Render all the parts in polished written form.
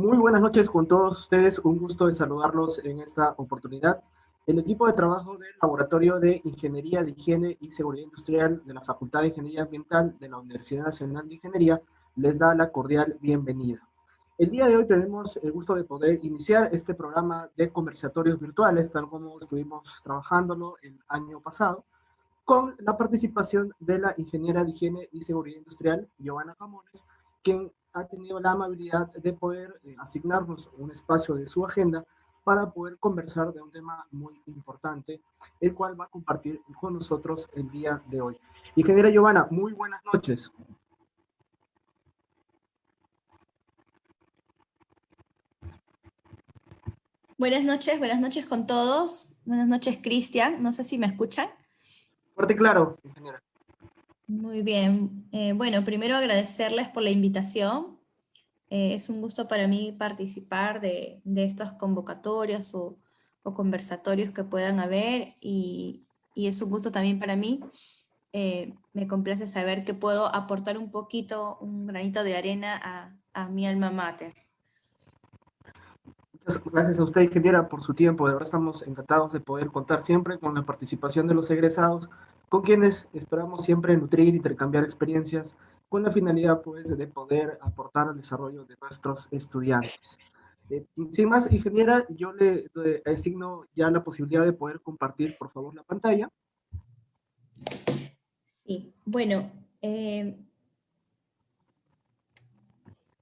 Muy buenas noches con todos ustedes, un gusto de saludarlos en esta oportunidad. El equipo de trabajo del Laboratorio de Ingeniería de Higiene y Seguridad Industrial de la Facultad de Ingeniería Ambiental de la Universidad Nacional de Ingeniería les da la cordial bienvenida. El día de hoy tenemos el gusto de poder iniciar este programa de conversatorios virtuales, tal como estuvimos trabajándolo el año pasado, con la participación de la ingeniera de Higiene y Seguridad Industrial, Giovanna Camones, quien ha tenido la amabilidad de poder asignarnos un espacio de su agenda para poder conversar de un tema muy importante, el cual va a compartir con nosotros el día de hoy. Ingeniera Giovanna, muy buenas noches. Buenas noches con todos. Buenas noches, Cristian. No sé si me escuchan. Fuerte y claro, ingeniera. Muy bien. Bueno, primero agradecerles por la invitación. Es un gusto para mí participar de estos convocatorios o conversatorios que puedan haber y es un gusto también para mí. Me complace saber que puedo aportar un poquito, un granito de arena a mi alma mater. Muchas gracias a usted, ingeniera, por su tiempo. De verdad estamos encantados de poder contar siempre con la participación de los egresados, con quienes esperamos siempre nutrir, intercambiar experiencias, con la finalidad, pues, de poder aportar al desarrollo de nuestros estudiantes. Sin más, ingeniera, yo le asigno ya la posibilidad de poder compartir, por favor, la pantalla. Sí, bueno,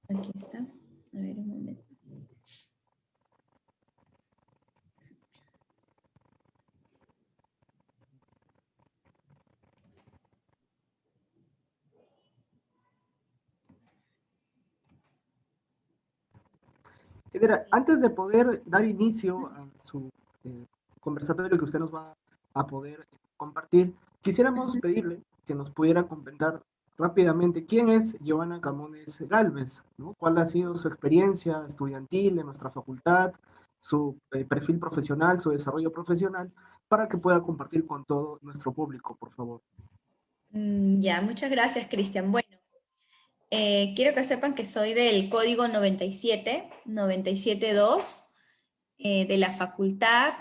aquí está. A ver un momento. Ingeniera, antes de poder dar inicio a su eh, conversatorio que usted nos va a poder compartir, quisiéramos pedirle que nos pudiera comentar rápidamente quién es Giovanna Camones Galvez, ¿no? ¿Cuál ha sido su experiencia estudiantil en nuestra facultad, su perfil profesional, su desarrollo profesional, para que pueda compartir con todo nuestro público, por favor? Ya, muchas gracias, Cristian. Bueno, quiero que sepan que soy del código 97.2 de la facultad.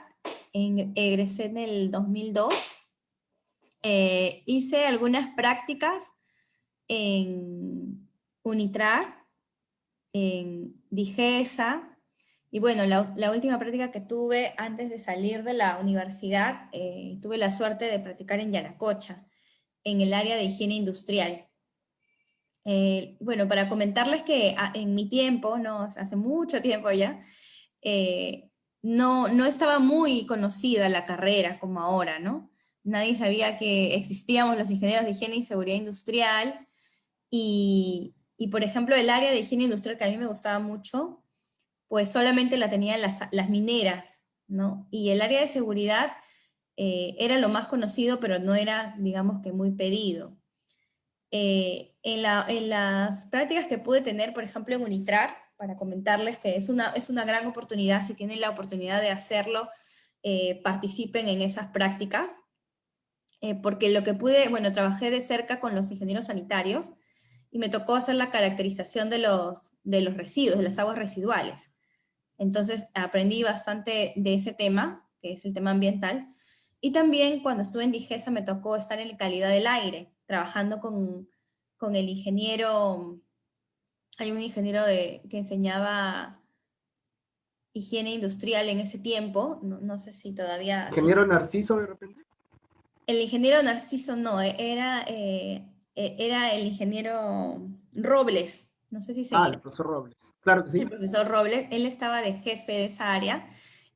Egresé en el 2002. Hice algunas prácticas en Unitrar, en Digesa, y bueno, la última práctica que tuve antes de salir de la universidad, tuve la suerte de practicar en Yanacocha, en el área de higiene industrial. Bueno, para comentarles que en mi tiempo, no, hace mucho tiempo ya, no estaba muy conocida la carrera como ahora, ¿no? Nadie sabía que existíamos los ingenieros de higiene y seguridad industrial y por ejemplo, el área de higiene industrial que a mí me gustaba mucho, pues solamente la tenían las mineras, ¿no? Y el área de seguridad era lo más conocido, pero no era, digamos que muy pedido. En las prácticas que pude tener, por ejemplo, en Unitrar, para comentarles que es una gran oportunidad, si tienen la oportunidad de hacerlo, participen en esas prácticas, porque lo que pude, bueno, trabajé de cerca con los ingenieros sanitarios y me tocó hacer la caracterización de los residuos, de las aguas residuales. Entonces aprendí bastante de ese tema, que es el tema ambiental, y también cuando estuve en Digesa me tocó estar en la calidad del aire, trabajando con el ingeniero, hay un ingeniero que enseñaba higiene industrial en ese tiempo, no sé si todavía Ingeniero sigue. Narciso, de repente. El ingeniero Narciso no, era el ingeniero Robles, no sé si Ah, seguirá. el profesor Robles. Claro que El sí. profesor Robles, él estaba de jefe de esa área,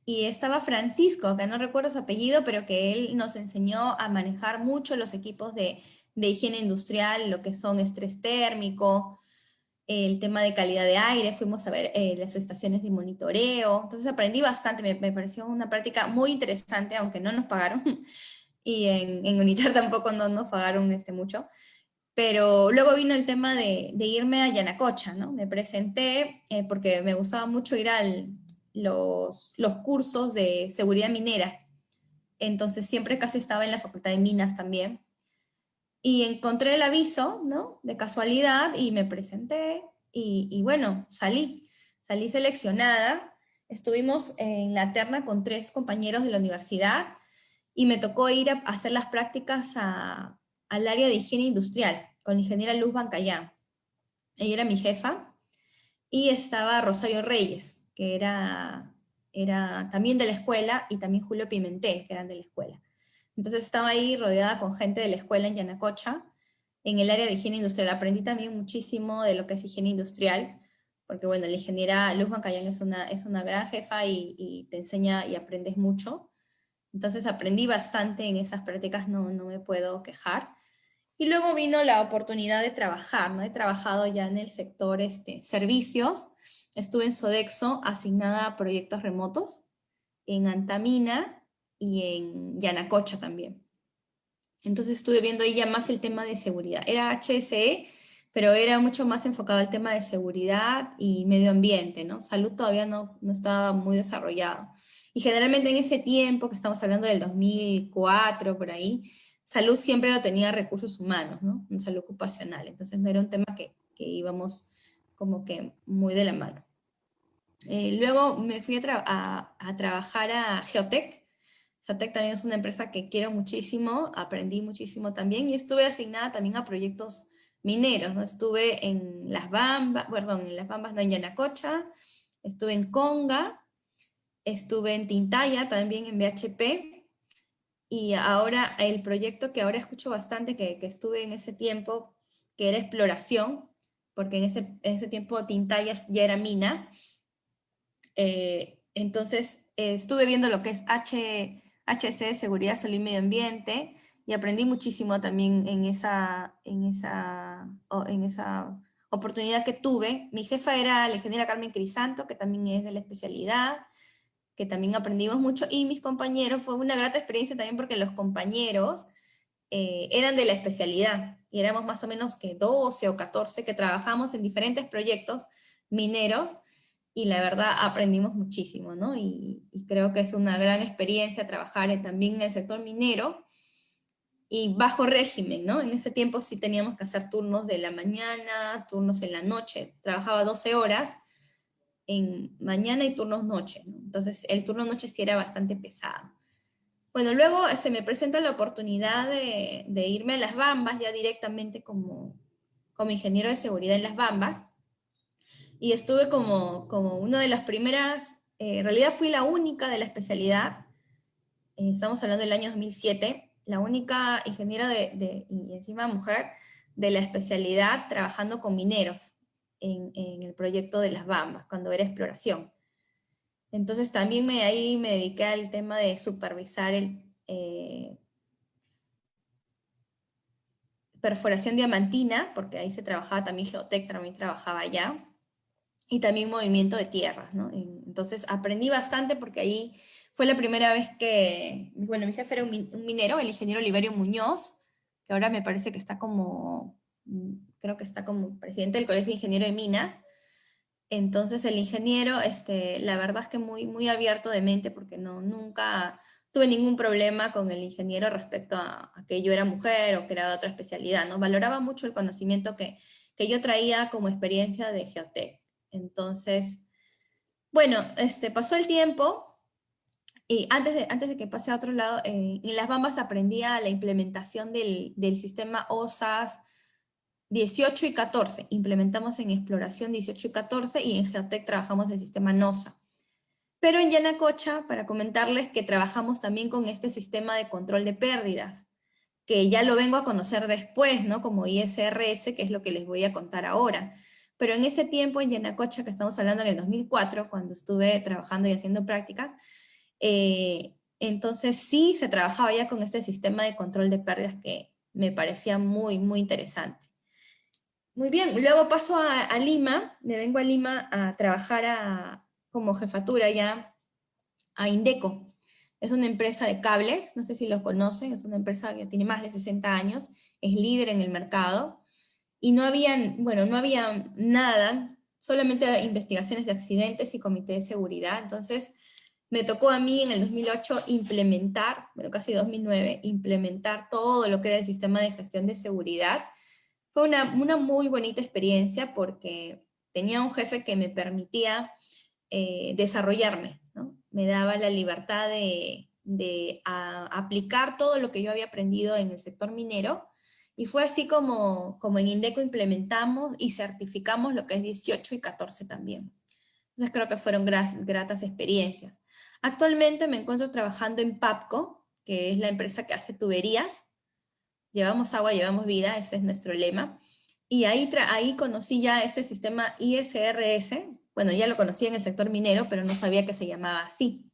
y estaba Francisco, que no recuerdo su apellido, pero que él nos enseñó a manejar mucho los equipos de higiene industrial, lo que son estrés térmico, el tema de calidad de aire, fuimos a ver las estaciones de monitoreo, entonces aprendí bastante, me pareció una práctica muy interesante, aunque no nos pagaron, y en Unitar tampoco no nos pagaron mucho. Pero luego vino el tema de irme a Yanacocha, ¿no? Me presenté porque me gustaba mucho ir a los cursos de seguridad minera. Entonces siempre casi estaba en la Facultad de Minas también. Y encontré el aviso, ¿no? De casualidad y me presenté y bueno, salí. salí seleccionada, estuvimos en la terna con 3 compañeros de la universidad, y me tocó ir a hacer las prácticas al área de higiene industrial, con la ingeniera Luz Bancayán. Ella era mi jefa, y estaba Rosario Reyes, que era también de la escuela, y también Julio Pimentel, que eran de la escuela. Entonces estaba ahí rodeada con gente de la escuela en Yanacocha, en el área de higiene industrial. Aprendí también muchísimo de lo que es higiene industrial, porque bueno, la ingeniera Luz Bancayán es una gran jefa, y te enseña y aprendes mucho. Entonces aprendí bastante en esas prácticas, no me puedo quejar. Y luego vino la oportunidad de trabajar, ¿no? He trabajado ya en el sector servicios. Estuve en Sodexo asignada a proyectos remotos, en Antamina y en Yanacocha también. Entonces estuve viendo ahí ya más el tema de seguridad. Era HSE, pero era mucho más enfocado al tema de seguridad y medio ambiente, ¿no? Salud todavía no estaba muy desarrollado. Y generalmente en ese tiempo, que estamos hablando del 2004, por ahí, salud siempre lo tenía recursos humanos, ¿no? En salud ocupacional. Entonces no era un tema que íbamos como que muy de la mano. Luego me fui a trabajar a Geotech. Geotech también es una empresa que quiero muchísimo, aprendí muchísimo también, y estuve asignada también a proyectos mineros, ¿no? Estuve en Las Bambas, perdón, en Las Bambas, no, en Yanacocha, estuve en Conga, estuve en Tintaya, también en BHP, y ahora el proyecto que ahora escucho bastante, que estuve en ese tiempo, que era exploración, porque en ese tiempo Tintaya ya era mina. Entonces estuve viendo lo que es HC, Seguridad, Salud y Medio Ambiente, y aprendí muchísimo también en esa oportunidad que tuve. Mi jefa era la ingeniera Carmen Crisanto, que también es de la especialidad, que también aprendimos mucho, y mis compañeros, fue una grata experiencia también porque los compañeros eran de la especialidad, y éramos más o menos que 12 o 14 que trabajamos en diferentes proyectos mineros, y la verdad aprendimos muchísimo, ¿no? Y creo que es una gran experiencia trabajar también en el sector minero, y bajo régimen, ¿no? En ese tiempo sí teníamos que hacer turnos de la mañana, turnos en la noche, trabajaba 12 horas en mañana y turnos noche, ¿no? Entonces el turno noche sí era bastante pesado. Bueno, luego se me presenta la oportunidad de irme a Las Bambas, ya directamente como ingeniero de seguridad en Las Bambas, y estuve como una de las primeras, en realidad fui la única de la especialidad, estamos hablando del año 2007, la única ingeniera y encima mujer de la especialidad trabajando con mineros en el proyecto de Las Bambas, cuando era exploración. Entonces también ahí me dediqué al tema de supervisar perforación diamantina, porque ahí se trabajaba también Geotech, también trabajaba allá, y también movimiento de tierras, ¿no? Entonces aprendí bastante porque ahí fue la primera vez que, bueno, mi jefe era un minero, el ingeniero Oliverio Muñoz, que ahora me parece que está creo que está como presidente del Colegio de Ingeniero de Minas. Entonces el ingeniero, la verdad es que muy abierto de mente, porque nunca tuve ningún problema con el ingeniero respecto a que yo era mujer o que era de otra especialidad, ¿no? Valoraba mucho el conocimiento que yo traía como experiencia de Geotech. Entonces, bueno, pasó el tiempo, y antes de que pase a otro lado, en Las Bambas aprendí la implementación del sistema OSAS 18 y 14. Implementamos en exploración 18 y 14, y en Geotech trabajamos el sistema NOSA. Pero en Yanacocha, para comentarles que trabajamos también con este sistema de control de pérdidas, que ya lo vengo a conocer después, ¿no? Como ISRS, que es lo que les voy a contar ahora. Pero en ese tiempo en Yanacocha, que estamos hablando en el 2004, cuando estuve trabajando y haciendo prácticas, entonces sí se trabajaba ya con este sistema de control de pérdidas, que me parecía muy interesante. Muy bien, luego paso a Lima, me vengo a Lima a trabajar como jefatura ya a Indeco. Es una empresa de cables, no sé si lo conocen, es una empresa que tiene más de 60 años, es líder en el mercado, y no había nada, solamente investigaciones de accidentes y comité de seguridad. Entonces me tocó a mí en el 2008 implementar, bueno, casi 2009, implementar todo lo que era el sistema de gestión de seguridad. Fue una muy bonita experiencia, porque tenía un jefe que me permitía desarrollarme, ¿no? Me daba la libertad de aplicar todo lo que yo había aprendido en el sector minero, y fue así como en Indeco implementamos y certificamos lo que es 18 y 14 también. Entonces creo que fueron gratas experiencias. Actualmente me encuentro trabajando en PAPCO, que es la empresa que hace tuberías. Llevamos agua, llevamos vida, ese es nuestro lema. Y ahí conocí ya este sistema ISRS. Bueno, ya lo conocí en el sector minero, pero no sabía que se llamaba así.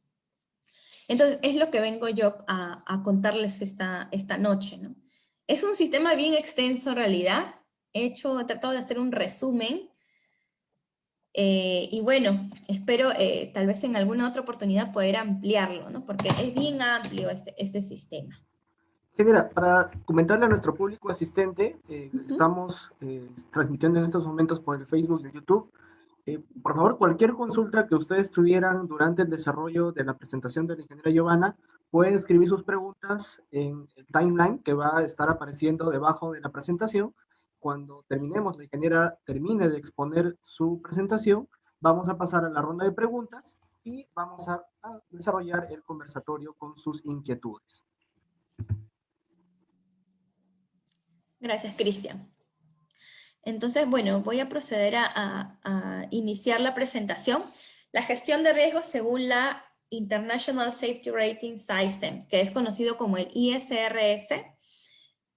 Entonces, es lo que vengo yo a contarles esta noche, ¿no? Es un sistema bien extenso en realidad. He tratado de hacer un resumen. Y bueno, espero tal vez en alguna otra oportunidad poder ampliarlo, ¿no? Porque es bien amplio este sistema. Ingeniera, para comentarle a nuestro público asistente, estamos transmitiendo en estos momentos por el Facebook y el YouTube. Por favor, cualquier consulta que ustedes tuvieran durante el desarrollo de la presentación de la ingeniera Giovanna, pueden escribir sus preguntas en el timeline que va a estar apareciendo debajo de la presentación. Cuando terminemos, la ingeniera termine de exponer su presentación, vamos a pasar a la ronda de preguntas y vamos a desarrollar el conversatorio con sus inquietudes. Gracias, Cristian. Entonces, bueno, voy a proceder a iniciar la presentación. La gestión de riesgos según la International Safety Rating Systems, que es conocido como el ISRS,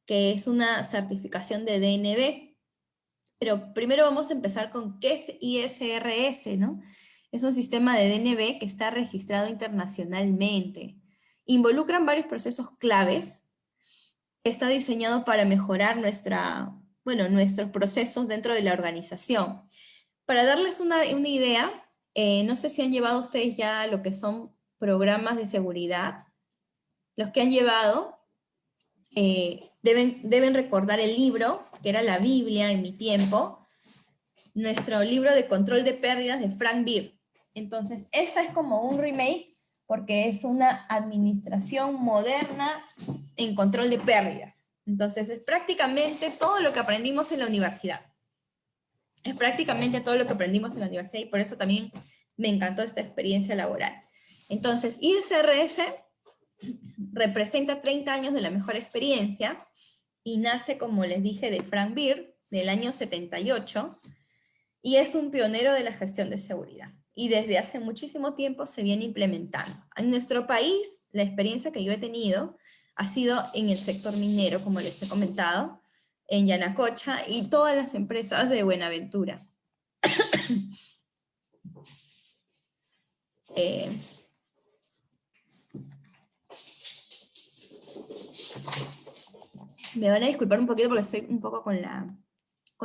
que es una certificación de DNV. Pero primero vamos a empezar con qué es ISRS, ¿no? Es un sistema de DNV que está registrado internacionalmente. Involucran varios procesos claves. Está diseñado para mejorar nuestros procesos dentro de la organización. Para darles una idea, no sé si han llevado ustedes ya lo que son programas de seguridad. Los que han llevado deben recordar el libro, que era la Biblia en mi tiempo, nuestro libro de control de pérdidas de Frank Beer. Entonces, esta es como un remake, porque es una administración moderna en control de pérdidas. Entonces, es prácticamente todo lo que aprendimos en la universidad. Es prácticamente todo lo que aprendimos en la universidad, y por eso también me encantó esta experiencia laboral. Entonces, ISRS representa 30 años de la mejor experiencia, y nace, como les dije, de Frank Beer, del año 78, y es un pionero de la gestión de seguridad. Y desde hace muchísimo tiempo se viene implementando. En nuestro país, la experiencia que yo he tenido ha sido en el sector minero, como les he comentado, en Yanacocha y todas las empresas de Buenaventura. Me van a disculpar un poquito porque estoy un poco con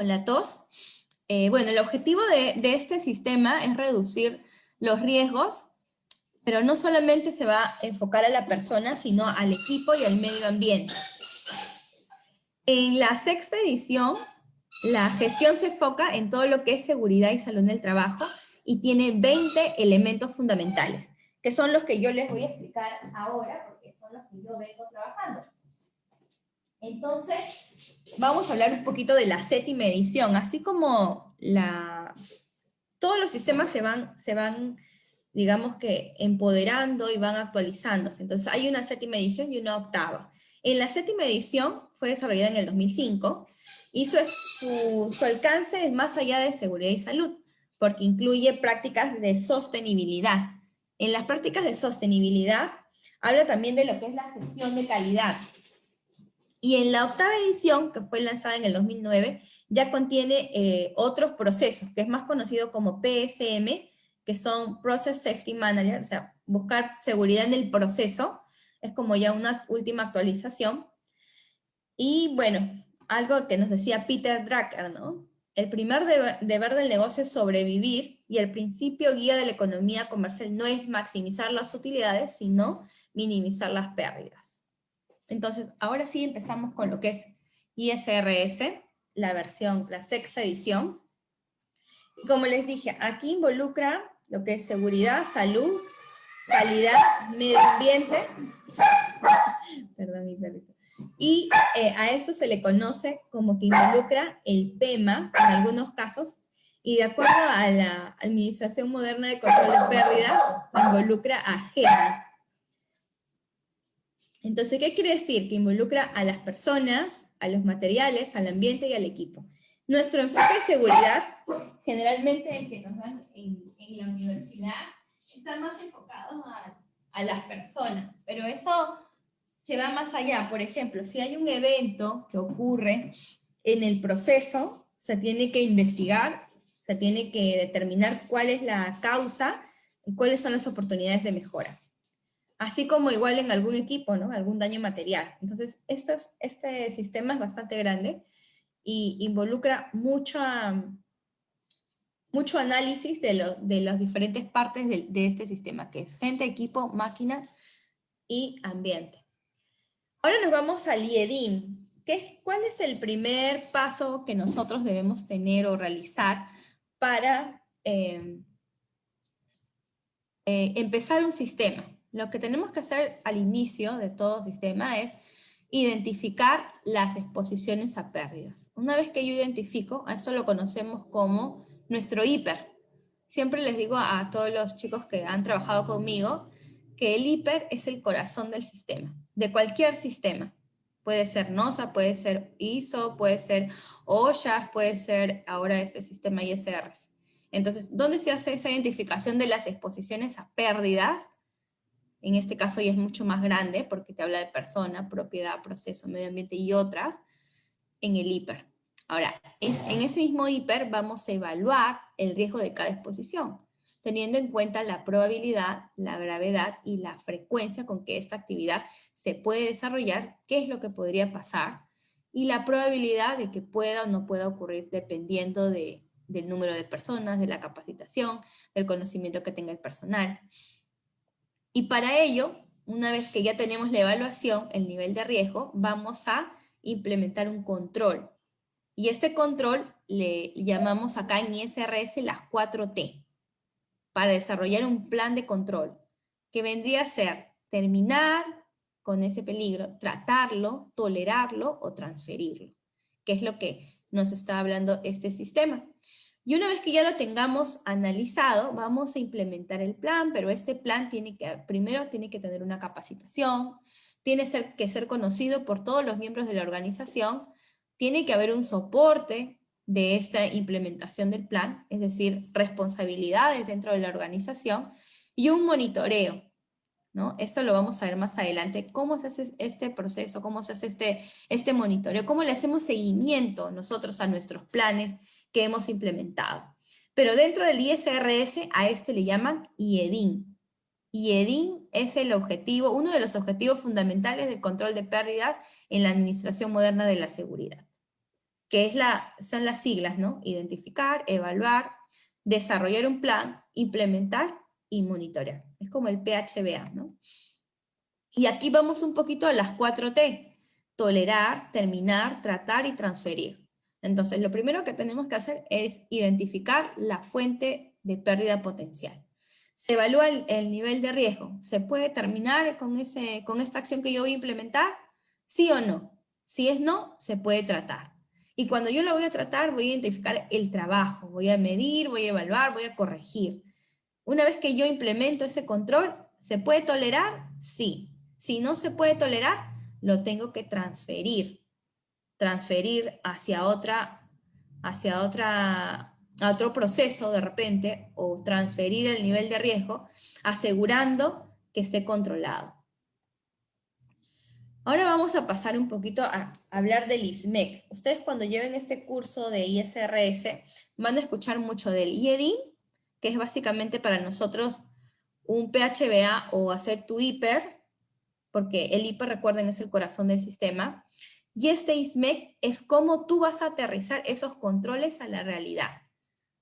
la tos. Bueno, el objetivo de este sistema es reducir los riesgos, pero no solamente se va a enfocar a la persona, sino al equipo y al medio ambiente. En la sexta edición, la gestión se enfoca en todo lo que es seguridad y salud en el trabajo, y tiene 20 elementos fundamentales, que son los que yo les voy a explicar ahora, porque son los que yo vengo trabajando. Entonces, vamos a hablar un poquito de la séptima edición. Así como todos los sistemas se van, digamos que, empoderando y van actualizándose. Entonces, hay una séptima edición y una octava. En la séptima edición fue desarrollada en el 2005, y su alcance es más allá de seguridad y salud, porque incluye prácticas de sostenibilidad. En las prácticas de sostenibilidad, habla también de lo que es la gestión de calidad. Y en la octava edición, que fue lanzada en el 2009, ya contiene otros procesos, que es más conocido como PSM, que son Process Safety Manager, o sea, buscar seguridad en el proceso, es como ya una última actualización. Y bueno, algo que nos decía Peter Drucker, ¿no? El primer deber del negocio es sobrevivir, y el principio guía de la economía comercial no es maximizar las utilidades, sino minimizar las pérdidas. Entonces, ahora sí empezamos con lo que es ISRS, la sexta edición. Y como les dije, aquí involucra lo que es seguridad, salud, calidad, medio ambiente. Perdón, mi perrito. Y a eso se le conoce como que involucra el PEMA, en algunos casos, Y de acuerdo a la Administración Moderna de Control de Pérdida, involucra a GEMA. Entonces, ¿qué quiere decir? Que involucra a las personas, a los materiales, al ambiente y al equipo. Nuestro enfoque de seguridad, generalmente el que nos dan en la universidad, está más enfocado a las personas, pero eso se va más allá. Por ejemplo, si hay un evento que ocurre en el proceso, se tiene que investigar, se tiene que determinar cuál es la causa y cuáles son las oportunidades de mejora. Así como igual en algún equipo, ¿no? Algún daño material. Entonces, este sistema es bastante grande y involucra mucho análisis de las diferentes partes de este sistema, que es gente, equipo, máquina y ambiente. Ahora nos vamos al IEDIN. ¿Cuál es el primer paso que nosotros debemos tener o realizar para empezar un sistema? Lo que tenemos que hacer al inicio de todo sistema es identificar las exposiciones a pérdidas. Una vez que yo identifico, a eso lo conocemos como nuestro hiper. Siempre les digo a todos los chicos que han trabajado conmigo que el hiper es el corazón del sistema, de cualquier sistema. Puede ser NOSA, puede ser ISO, puede ser OSHA, puede ser ahora este sistema ISRs. Entonces, ¿dónde se hace esa identificación de las exposiciones a pérdidas? En este caso ya es mucho más grande porque te habla de persona, propiedad, proceso, medio ambiente y otras, en el hiper. Ahora, en ese mismo hiper vamos a evaluar el riesgo de cada exposición, teniendo en cuenta la probabilidad, la gravedad y la frecuencia con que esta actividad se puede desarrollar, qué es lo que podría pasar, y la probabilidad de que pueda o no pueda ocurrir dependiendo del número de personas, de la capacitación, del conocimiento que tenga el personal. Y para ello, una vez que ya tenemos la evaluación, el nivel de riesgo, vamos a implementar un control. Y este control le llamamos acá en ISRS las 4T, para desarrollar un plan de control, que vendría a ser terminar con ese peligro, tratarlo, tolerarlo o transferirlo, que es lo que nos está hablando este sistema. Y una vez que ya lo tengamos analizado, vamos a implementar el plan, pero este plan primero tiene que tener una capacitación, tiene que ser conocido por todos los miembros de la organización, tiene que haber un soporte de esta implementación del plan, es decir, responsabilidades dentro de la organización y un monitoreo, ¿no? Esto lo vamos a ver más adelante, cómo se hace este proceso, cómo se hace este monitoreo, cómo le hacemos seguimiento nosotros a nuestros planes que hemos implementado. Pero dentro del ISRS a este le llaman IEDIN. IEDIN es el objetivo, uno de los objetivos fundamentales del control de pérdidas en la administración moderna de la seguridad, que son las siglas, ¿no? Identificar, evaluar, desarrollar un plan, implementar y monitorear. Es como el PHBA, ¿no? Y aquí vamos un poquito a las 4T. Tolerar, terminar, tratar y transferir. Entonces, lo primero que tenemos que hacer es identificar la fuente de pérdida potencial. Se evalúa el nivel de riesgo. ¿Se puede terminar con esta acción que yo voy a implementar? ¿Sí o no? Si es no, se puede tratar. Y cuando yo lo voy a tratar, voy a identificar el trabajo. Voy a medir, voy a evaluar, voy a corregir. Una vez que yo implemento ese control, ¿se puede tolerar? Sí. Si no se puede tolerar, lo tengo que transferir. Transferir hacia otro proceso de repente, o transferir el nivel de riesgo, asegurando que esté controlado. Ahora vamos a pasar un poquito a hablar del ISMEC. Ustedes cuando lleven este curso de ISRS van a escuchar mucho del IEDIN, que es básicamente para nosotros un PHBA o hacer tu hiper, porque el hiper, recuerden, es el corazón del sistema. Y este ISMEC es cómo tú vas a aterrizar esos controles a la realidad,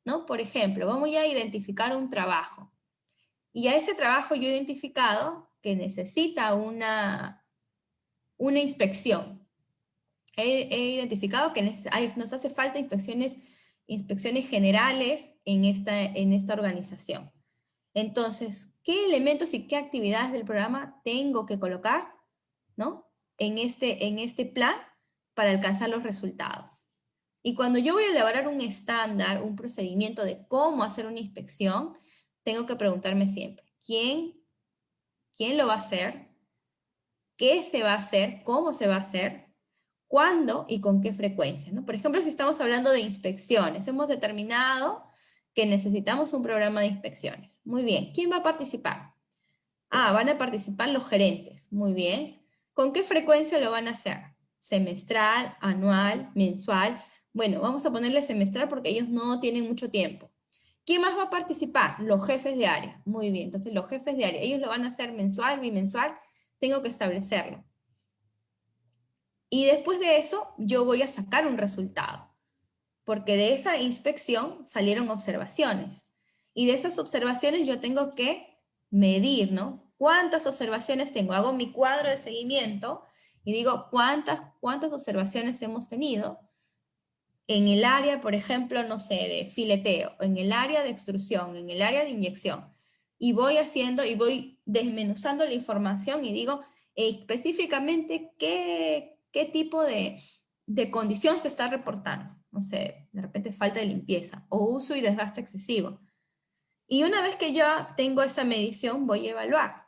¿no? Por ejemplo, vamos ya a identificar un trabajo. Y a ese trabajo yo he identificado que necesita una inspección. He identificado que nos hace falta inspecciones generales en esta organización. Entonces, ¿qué elementos y qué actividades del programa tengo que colocar, ¿no? en este plan para alcanzar los resultados? Y cuando yo voy a elaborar un estándar, un procedimiento de cómo hacer una inspección, tengo que preguntarme siempre, ¿quién lo va a hacer? ¿Qué se va a hacer? ¿Cómo se va a hacer? ¿Cuándo y con qué frecuencia? ¿No? Por ejemplo, si estamos hablando de inspecciones, hemos determinado que necesitamos un programa de inspecciones. Muy bien, ¿quién va a participar? Ah, van a participar los gerentes. Muy bien. ¿Con qué frecuencia lo van a hacer? ¿Semestral, anual, mensual? Bueno, vamos a ponerle semestral porque ellos no tienen mucho tiempo. ¿Quién más va a participar? Los jefes de área. Muy bien, entonces los jefes de área, ellos lo van a hacer mensual, bimensual, tengo que establecerlo. Y después de eso, yo voy a sacar un resultado, porque de esa inspección salieron observaciones. Y de esas observaciones yo tengo que medir, ¿no? ¿Cuántas observaciones tengo? Hago mi cuadro de seguimiento y digo cuántas observaciones hemos tenido en el área, por ejemplo, no sé, de fileteo, en el área de extrusión, en el área de inyección. Y voy haciendo y voy desmenuzando la información y digo específicamente qué tipo de condición se está reportando. No sé, de repente falta de limpieza o uso y desgaste excesivo. Y una vez que yo tengo esa medición, voy a evaluar.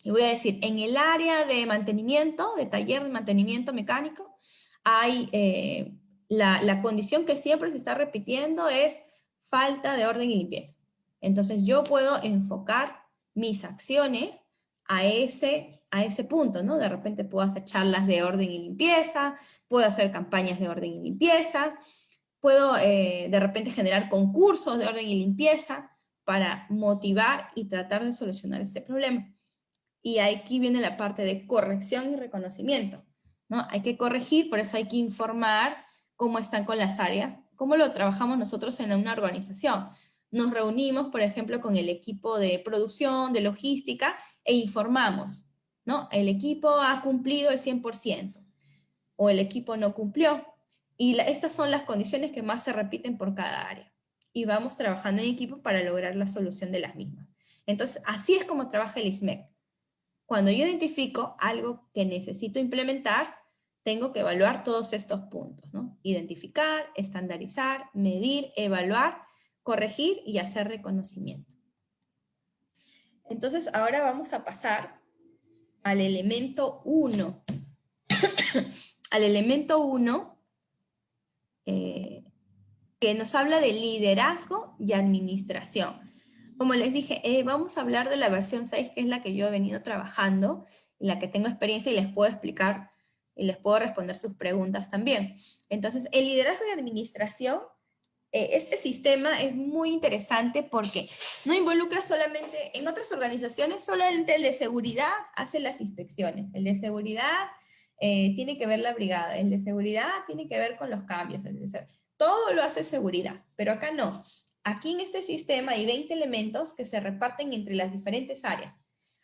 Y voy a decir, en el área de mantenimiento, de taller de mantenimiento mecánico, hay la condición que siempre se está repitiendo es falta de orden y limpieza. Entonces yo puedo enfocar mis acciones a ese punto, ¿no? De repente puedo hacer charlas de orden y limpieza, puedo hacer campañas de orden y limpieza, puedo de repente generar concursos de orden y limpieza para motivar y tratar de solucionar este problema. Y aquí viene la parte de corrección y reconocimiento, ¿no? Hay que corregir, por eso hay que informar cómo están con las áreas, cómo lo trabajamos nosotros en una organización. Nos reunimos, por ejemplo, con el equipo de producción, de logística, e informamos, ¿no? El equipo ha cumplido el 100%, o el equipo no cumplió. Y estas son las condiciones que más se repiten por cada área. Y vamos trabajando en equipo para lograr la solución de las mismas. Entonces, así es como trabaja el ISMEC. Cuando yo identifico algo que necesito implementar, tengo que evaluar todos estos puntos, ¿no? Identificar, estandarizar, medir, evaluar, corregir y hacer reconocimiento. Entonces, ahora vamos a pasar al elemento 1. Al elemento 1, que nos habla de liderazgo y administración. Como les dije, vamos a hablar de la versión 6, que es la que yo he venido trabajando, en la que tengo experiencia y les puedo explicar y les puedo responder sus preguntas también. Entonces, el liderazgo y administración, este sistema es muy interesante porque no involucra solamente, en otras organizaciones, solamente el de seguridad hace las inspecciones, el de seguridad tiene que ver la brigada, el de seguridad tiene que ver con los cambios, todo lo hace seguridad, pero acá no. Aquí en este sistema hay 20 elementos que se reparten entre las diferentes áreas.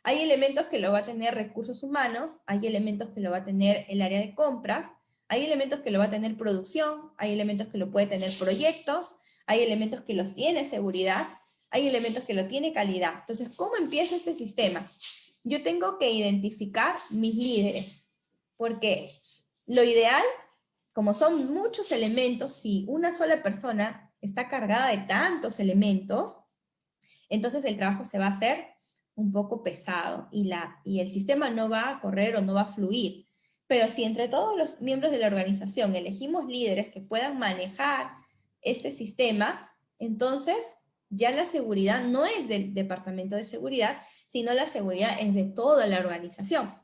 Hay elementos que lo va a tener recursos humanos, hay elementos que lo va a tener el área de compras, hay elementos que lo va a tener producción, hay elementos que lo puede tener proyectos, hay elementos que los tiene seguridad, hay elementos que lo tiene calidad. Entonces, ¿cómo empieza este sistema? Yo tengo que identificar mis líderes, porque lo ideal, como son muchos elementos, si una sola persona está cargada de tantos elementos, entonces el trabajo se va a hacer un poco pesado y el sistema no va a correr o no va a fluir. Pero si entre todos los miembros de la organización elegimos líderes que puedan manejar este sistema, entonces ya la seguridad no es del departamento de seguridad, sino la seguridad es de toda la organización.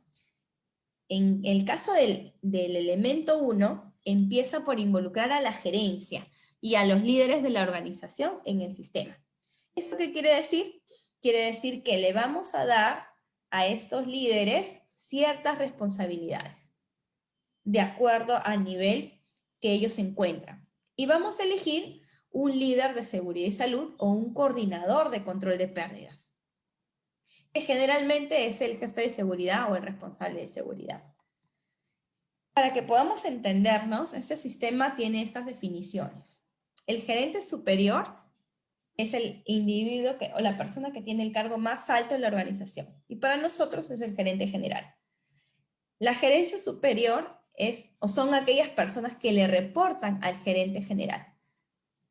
En el caso del elemento 1, empieza por involucrar a la gerencia y a los líderes de la organización en el sistema. ¿Esto qué quiere decir? Quiere decir que le vamos a dar a estos líderes ciertas responsabilidades, de acuerdo al nivel que ellos se encuentran. Y vamos a elegir un líder de seguridad y salud o un coordinador de control de pérdidas, que generalmente es el jefe de seguridad o el responsable de seguridad. Para que podamos entendernos, este sistema tiene estas definiciones. El gerente superior es el individuo o la persona que tiene el cargo más alto en la organización. Y para nosotros es el gerente general. La gerencia superior o son aquellas personas que le reportan al gerente general.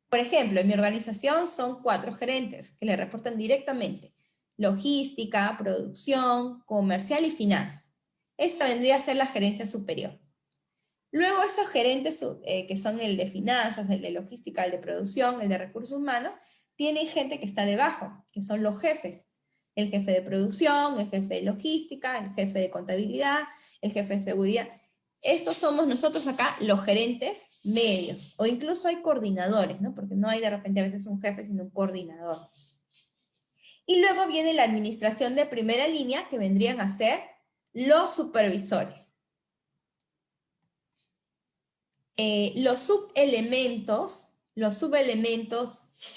Por ejemplo, en mi organización son 4 gerentes que le reportan directamente: logística, producción, comercial y finanzas. Esta vendría a ser la gerencia superior. Luego esos gerentes, que son el de finanzas, el de logística, el de producción, el de recursos humanos, tienen gente que está debajo, que son los jefes. El jefe de producción, el jefe de logística, el jefe de contabilidad, el jefe de seguridad. Esos somos nosotros acá, los gerentes medios. O incluso hay coordinadores, ¿no? Porque no hay de repente a veces un jefe, sino un coordinador. Y luego viene la administración de primera línea, que vendrían a ser los supervisores. Los subelementos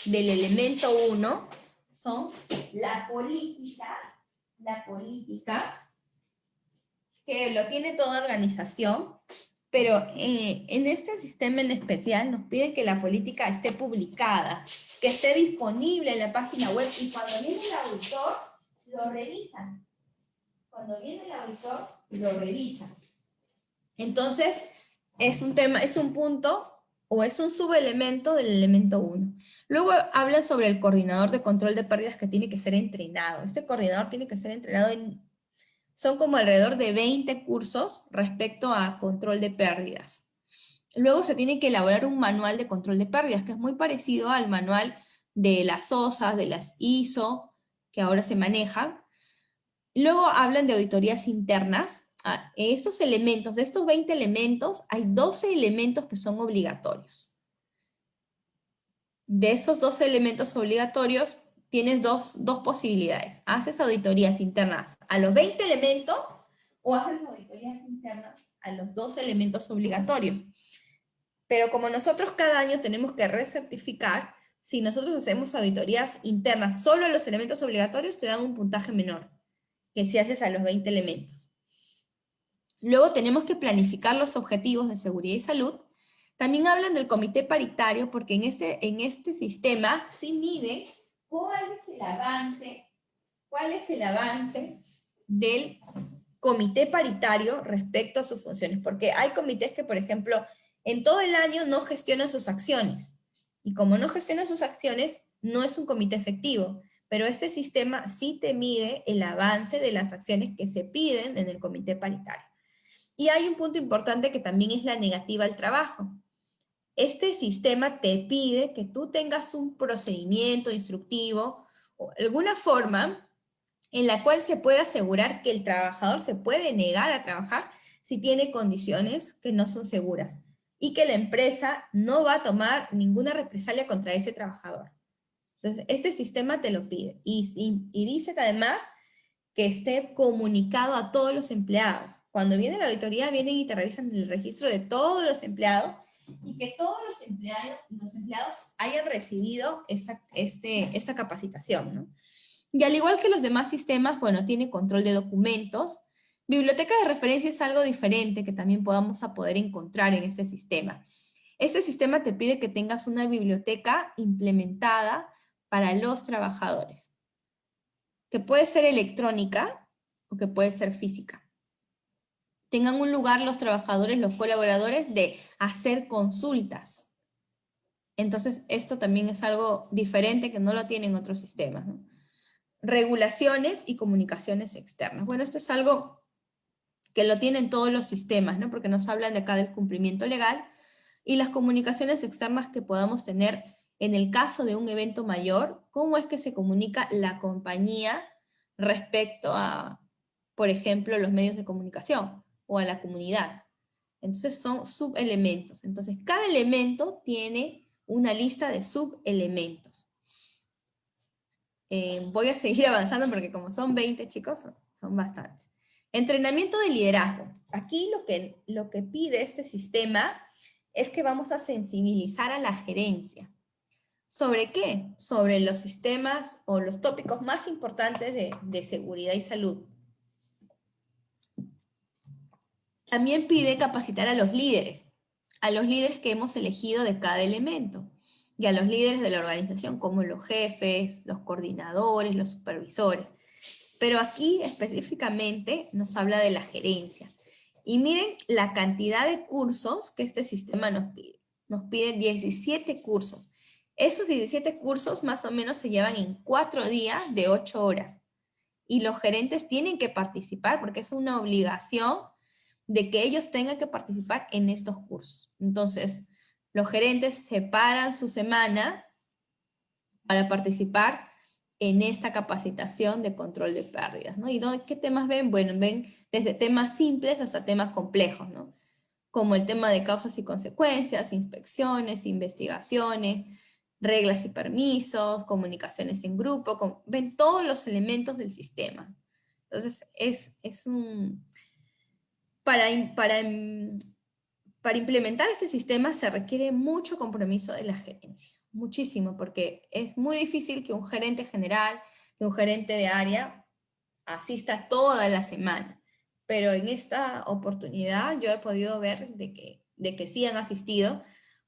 del elemento 1 son la política, que lo tiene toda organización, pero en este sistema en especial nos piden que la política esté publicada, que esté disponible en la página web, y cuando viene el auditor, lo revisan. Entonces, es un punto o es un subelemento del elemento 1. Luego hablan sobre el coordinador de control de pérdidas, que tiene que ser entrenado. Este coordinador tiene que ser entrenado son como alrededor de 20 cursos respecto a control de pérdidas. Luego se tiene que elaborar un manual de control de pérdidas, que es muy parecido al manual de las OSAS, de las ISO, que ahora se manejan. Luego hablan de auditorías internas. Estos elementos, de estos 20 elementos, hay 12 elementos que son obligatorios. De esos 12 elementos obligatorios, tienes dos posibilidades. Haces auditorías internas a los 20 elementos, o haces auditorías internas a los 12 elementos obligatorios. Pero como nosotros cada año tenemos que recertificar, si nosotros hacemos auditorías internas solo a los elementos obligatorios, te dan un puntaje menor que si haces a los 20 elementos. Luego tenemos que planificar los objetivos de seguridad y salud. También hablan del comité paritario, porque en este sistema sí mide cuál es el avance del comité paritario respecto a sus funciones. Porque hay comités que, por ejemplo, en todo el año no gestionan sus acciones. Y como no gestionan sus acciones, no es un comité efectivo. Pero este sistema sí te mide el avance de las acciones que se piden en el comité paritario. Y hay un punto importante que también es la negativa al trabajo. Este sistema te pide que tú tengas un procedimiento instructivo o alguna forma en la cual se pueda asegurar que el trabajador se puede negar a trabajar si tiene condiciones que no son seguras, y que la empresa no va a tomar ninguna represalia contra ese trabajador. Entonces, este sistema te lo pide. Y dice que además que esté comunicado a todos los empleados. Cuando viene la auditoría, vienen y te revisan el registro de todos los empleados, y que todos los empleados hayan recibido esta capacitación, ¿no? Y al igual que los demás sistemas, bueno, tiene control de documentos. Biblioteca de referencia es algo diferente que también podamos poder encontrar en este sistema. Este sistema te pide que tengas una biblioteca implementada para los trabajadores, que puede ser electrónica o que puede ser física. Tengan un lugar los trabajadores, los colaboradores, de hacer consultas. Entonces, esto también es algo diferente que no lo tienen otros sistemas, ¿no? Regulaciones y comunicaciones externas. Bueno, esto es algo que lo tienen todos los sistemas, ¿no? Porque nos hablan de acá del cumplimiento legal y las comunicaciones externas que podamos tener en el caso de un evento mayor. ¿Cómo es que se comunica la compañía respecto a, por ejemplo, los medios de comunicación o a la comunidad? Entonces son subelementos. Entonces cada elemento tiene una lista de subelementos. Voy a seguir avanzando porque como son 20, chicos, son bastantes. Entrenamiento de liderazgo. Aquí lo que pide este sistema es que vamos a sensibilizar a la gerencia. ¿Sobre qué? Sobre los sistemas o los tópicos más importantes de seguridad y salud. También pide capacitar a los líderes que hemos elegido de cada elemento, y a los líderes de la organización, como los jefes, los coordinadores, los supervisores. Pero aquí específicamente nos habla de la gerencia. Y miren la cantidad de cursos que este sistema nos pide. Nos pide 17 cursos. Esos 17 cursos más o menos se llevan en 4 días de 8 horas. Y los gerentes tienen que participar porque es una obligación de que ellos tengan que participar en estos cursos. Entonces, los gerentes separan su semana para participar en esta capacitación de control de pérdidas, ¿no? ¿Y qué temas ven? Bueno, ven desde temas simples hasta temas complejos, ¿no? Como el tema de causas y consecuencias, inspecciones, investigaciones, reglas y permisos, comunicaciones en grupo, ven todos los elementos del sistema. Entonces, es un... Para implementar este sistema se requiere mucho compromiso de la gerencia, muchísimo, porque es muy difícil que un gerente general, que un gerente de área asista toda la semana. Pero en esta oportunidad yo he podido ver de que sí han asistido,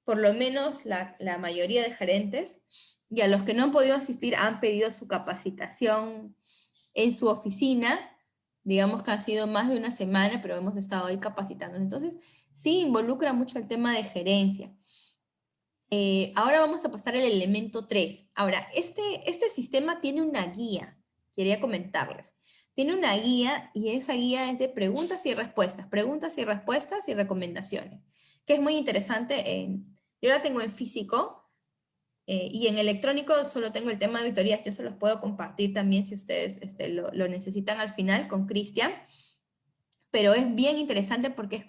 por lo menos la mayoría de gerentes, y a los que no han podido asistir han pedido su capacitación en su oficina, digamos que ha sido más de una semana, pero hemos estado ahí capacitándonos. Entonces, sí involucra mucho el tema de gerencia. Ahora vamos a pasar al elemento 3. Ahora, este sistema tiene una guía, quería comentarles. Tiene una guía y esa guía es de preguntas y respuestas y recomendaciones, que es muy interesante. Yo la tengo en físico y en electrónico solo tengo el tema de auditorías. Yo se los puedo compartir también si ustedes lo necesitan al final con Cristian. Pero es bien interesante porque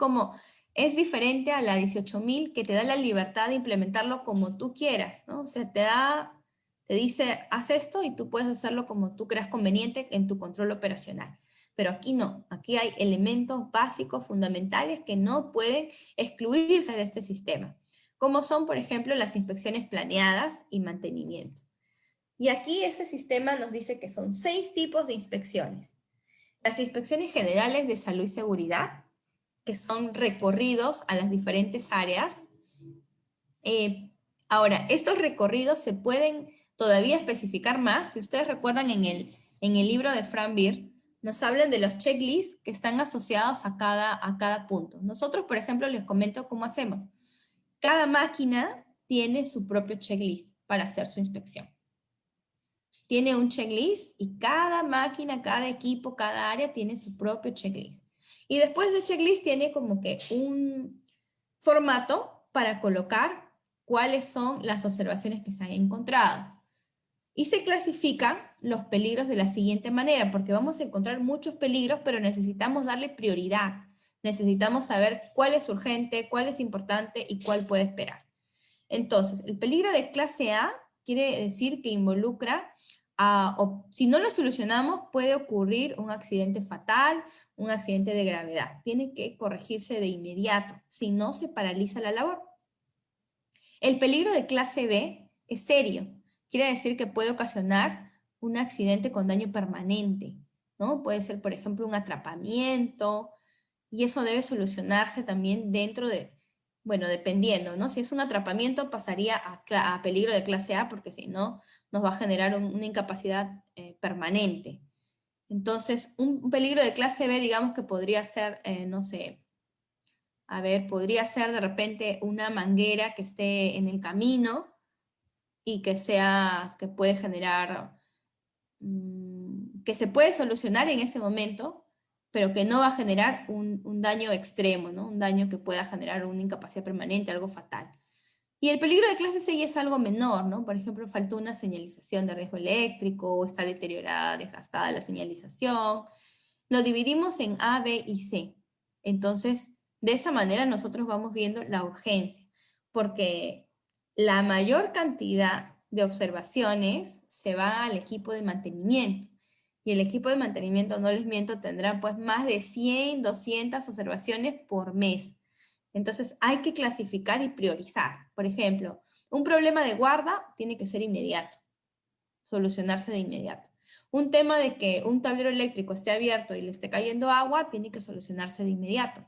es diferente a la 18.000 que te da la libertad de implementarlo como tú quieras, ¿no? O sea, te dice, haz esto y tú puedes hacerlo como tú creas conveniente en tu control operacional. Pero aquí no, aquí hay elementos básicos, fundamentales que no pueden excluirse de este sistema, como son, por ejemplo, las inspecciones planeadas y mantenimiento. Y aquí este sistema nos dice que son 6 tipos de inspecciones. Las inspecciones generales de salud y seguridad, que son recorridos a las diferentes áreas. Ahora, estos recorridos se pueden todavía especificar más. Si ustedes recuerdan en el libro de Frank Beer, nos hablan de los checklists que están asociados a cada punto. Nosotros, por ejemplo, les comento cómo hacemos. Cada máquina tiene su propio checklist para hacer su inspección. Tiene un checklist y cada máquina, cada equipo, cada área tiene su propio checklist. Y después de checklist tiene como que un formato para colocar cuáles son las observaciones que se han encontrado. Y se clasifican los peligros de la siguiente manera, porque vamos a encontrar muchos peligros, pero necesitamos darle prioridad. Necesitamos saber cuál es urgente, cuál es importante y cuál puede esperar. Entonces, el peligro de clase A quiere decir que involucra si no lo solucionamos, puede ocurrir un accidente fatal, un accidente de gravedad. Tiene que corregirse de inmediato, si no se paraliza la labor. El peligro de clase B es serio. Quiere decir que puede ocasionar un accidente con daño permanente, ¿no? Puede ser, por ejemplo, un atrapamiento, y eso debe solucionarse también dentro de, bueno, dependiendo, ¿no? Si es un atrapamiento pasaría a peligro de clase A, porque si no, nos va a generar una incapacidad permanente. Entonces, un peligro de clase B, digamos que podría ser, no sé, a ver, podría ser de repente una manguera que esté en el camino y que puede generar, que se puede solucionar en ese momento, pero que no va a generar un daño extremo, ¿no? Un daño que pueda generar una incapacidad permanente, algo fatal. Y el peligro de clase 6 es algo menor, ¿no? Por ejemplo, faltó una señalización de riesgo eléctrico, o está deteriorada, desgastada la señalización. Lo dividimos en A, B y C. Entonces, de esa manera nosotros vamos viendo la urgencia, porque la mayor cantidad de observaciones se va al equipo de mantenimiento. Y el equipo de mantenimiento, no les miento, tendrá pues más de 100, 200 observaciones por mes. Entonces hay que clasificar y priorizar. Por ejemplo, un problema de guarda tiene que ser inmediato, solucionarse de inmediato. Un tema de que un tablero eléctrico esté abierto y le esté cayendo agua tiene que solucionarse de inmediato.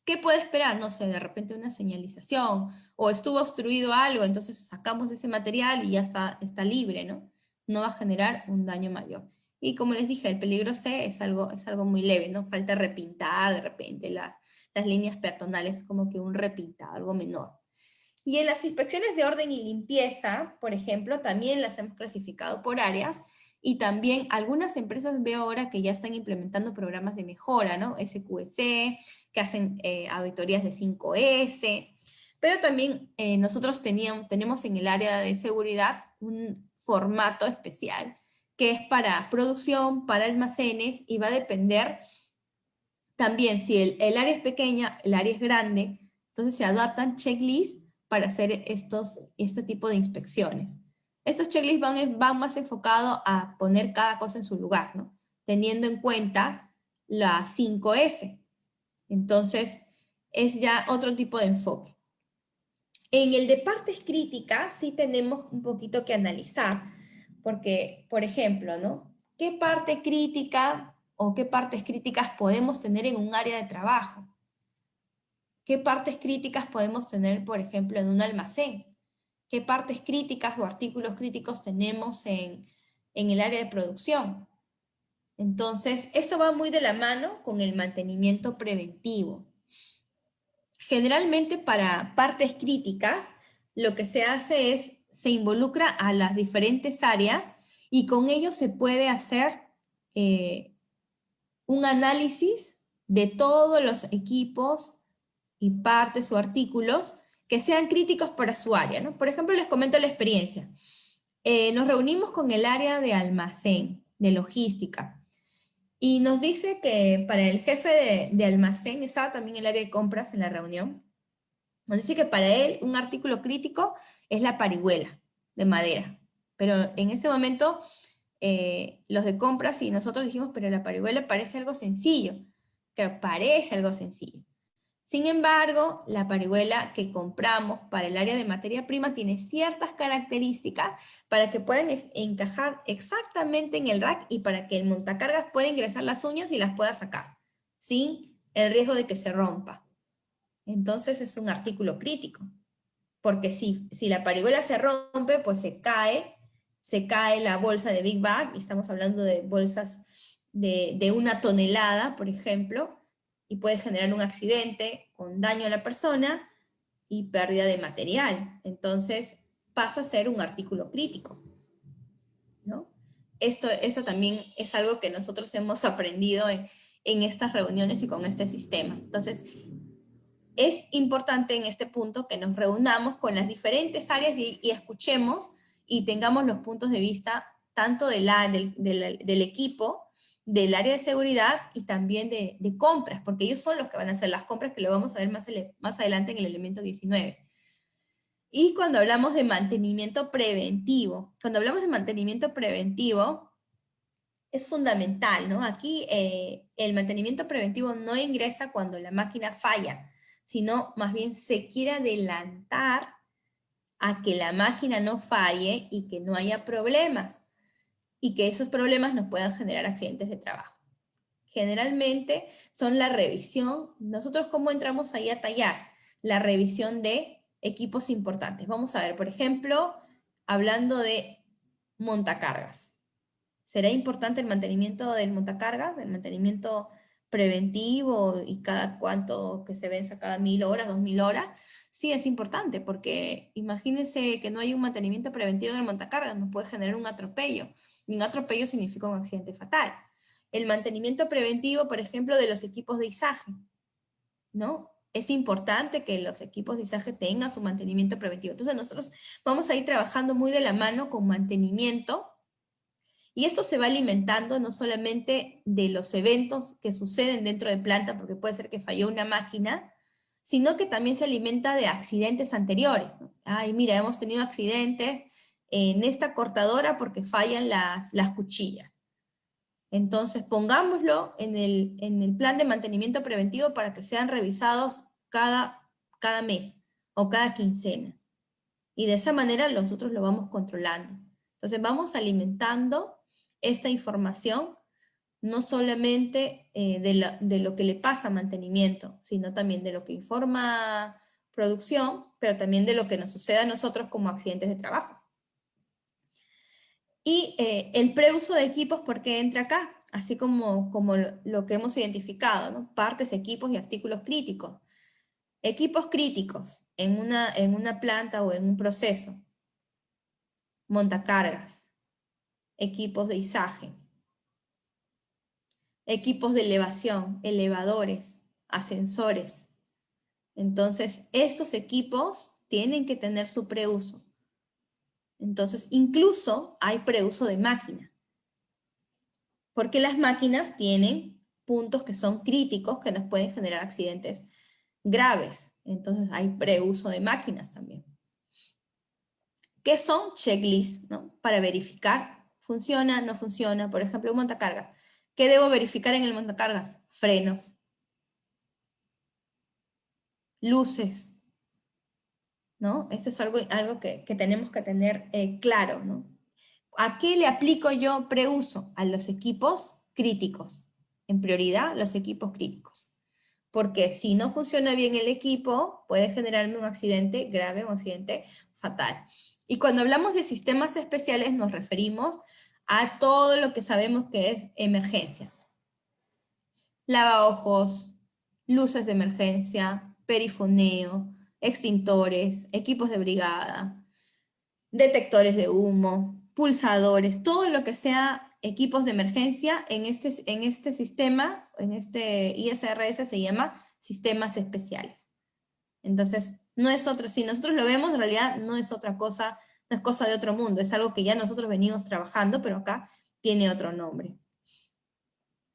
¿Qué puede esperar? No sé, de repente una señalización o estuvo obstruido algo, entonces sacamos ese material y ya está libre, ¿no? No va a generar un daño mayor. Y como les dije, el peligro C es algo muy leve, ¿no? Falta repintar de repente las líneas peatonales, como que un repintado, algo menor. Y en las inspecciones de orden y limpieza, por ejemplo, también las hemos clasificado por áreas, y también algunas empresas veo ahora que ya están implementando programas de mejora, ¿no? SQC, que hacen auditorías de 5S, pero también nosotros tenemos en el área de seguridad un formato especial que es para producción, para almacenes, y va a depender también si el área es pequeña, el área es grande, entonces se adaptan checklists para hacer este tipo de inspecciones. Estos checklists van más enfocados a poner cada cosa en su lugar, ¿no? Teniendo en cuenta la 5S. Entonces, es ya otro tipo de enfoque. En el de partes críticas sí tenemos un poquito que analizar, porque, por ejemplo, ¿no? ¿Qué parte crítica o qué partes críticas podemos tener en un área de trabajo? ¿Qué partes críticas podemos tener, por ejemplo, en un almacén? ¿Qué partes críticas o artículos críticos tenemos en el área de producción? Entonces, esto va muy de la mano con el mantenimiento preventivo. Generalmente para partes críticas, lo que se hace es, se involucra a las diferentes áreas y con ello se puede hacer un análisis de todos los equipos y partes o artículos que sean críticos para su área, ¿no? Por ejemplo, les comento la experiencia. Nos reunimos con el área de almacén, de logística, y nos dice que para el jefe de almacén, estaba también el área de compras en la reunión, nos dice que para él un artículo crítico es la parihuela de madera. Pero en ese momento los de compras y nosotros dijimos, pero la parihuela parece algo sencillo. Claro, parece algo sencillo. Sin embargo, la parihuela que compramos para el área de materia prima tiene ciertas características para que puedan encajar exactamente en el rack y para que el montacargas pueda ingresar las uñas y las pueda sacar, sin el riesgo de que se rompa. Entonces es un artículo crítico, porque si la parihuela se rompe, pues se cae la bolsa de Big Bag, y estamos hablando de bolsas de 1 tonelada, por ejemplo, y puede generar un accidente con daño a la persona y pérdida de material. Entonces pasa a ser un artículo crítico, ¿no? Esto también es algo que nosotros hemos aprendido en estas reuniones y con este sistema. Entonces, es importante en este punto que nos reunamos con las diferentes áreas y escuchemos y tengamos los puntos de vista tanto del equipo, del área de seguridad y también de compras, porque ellos son los que van a hacer las compras, que lo vamos a ver más adelante en el elemento 19. Y cuando hablamos de mantenimiento preventivo, es fundamental, ¿no? Aquí el mantenimiento preventivo no ingresa cuando la máquina falla, sino más bien se quiere adelantar a que la máquina no falle y que no haya problemas, y que esos problemas nos puedan generar accidentes de trabajo. Generalmente son la revisión. Nosotros, ¿cómo entramos ahí a tallar? La revisión de equipos importantes. Vamos a ver, por ejemplo, hablando de montacargas. ¿Será importante el mantenimiento del montacargas, el mantenimiento preventivo y cada cuánto que se venza, cada 1000 horas, 2000 horas? Sí, es importante, porque imagínense que no hay un mantenimiento preventivo del montacargas, nos puede generar un atropello, y un atropello significa un accidente fatal. El mantenimiento preventivo, por ejemplo, de los equipos de izaje, ¿no? Es importante que los equipos de izaje tengan su mantenimiento preventivo. Entonces nosotros vamos a ir trabajando muy de la mano con mantenimiento. Y esto se va alimentando no solamente de los eventos que suceden dentro de planta, porque puede ser que falló una máquina, sino que también se alimenta de accidentes anteriores, ¿no? Ay, mira, hemos tenido accidentes en esta cortadora porque fallan las cuchillas. Entonces, pongámoslo en el plan de mantenimiento preventivo para que sean revisados cada mes o cada quincena. Y de esa manera nosotros lo vamos controlando. Entonces, vamos alimentando esta información, no solamente de lo que le pasa a mantenimiento, sino también de lo que informa producción, pero también de lo que nos sucede a nosotros como accidentes de trabajo. Y el preuso de equipos, ¿por qué entra acá? Así como lo que hemos identificado, ¿no? Partes, equipos y artículos críticos. Equipos críticos en una planta o en un proceso. Montacargas, equipos de izaje, equipos de elevación, elevadores, ascensores. Entonces, estos equipos tienen que tener su preuso. Entonces, incluso hay preuso de máquina, porque las máquinas tienen puntos que son críticos que nos pueden generar accidentes graves. Entonces, hay preuso de máquinas también. ¿Qué son checklists? ¿No? Para verificar, funciona, no funciona. Por ejemplo, un montacargas. ¿Qué debo verificar en el montacargas? Frenos, luces, ¿no? Eso es algo que tenemos que tener claro, ¿no? ¿A qué le aplico yo preuso? A los equipos críticos. En prioridad, los equipos críticos. Porque si no funciona bien el equipo, puede generarme un accidente grave, un accidente fatal. Y cuando hablamos de sistemas especiales, nos referimos a todo lo que sabemos que es emergencia. Lavaojos, luces de emergencia, perifoneo, extintores, equipos de brigada, detectores de humo, pulsadores, todo lo que sea equipos de emergencia en este sistema, en este ISRS se llama sistemas especiales. Entonces, no es otro, si nosotros lo vemos, en realidad no es otra cosa, no es cosa de otro mundo, es algo que ya nosotros venimos trabajando, pero acá tiene otro nombre.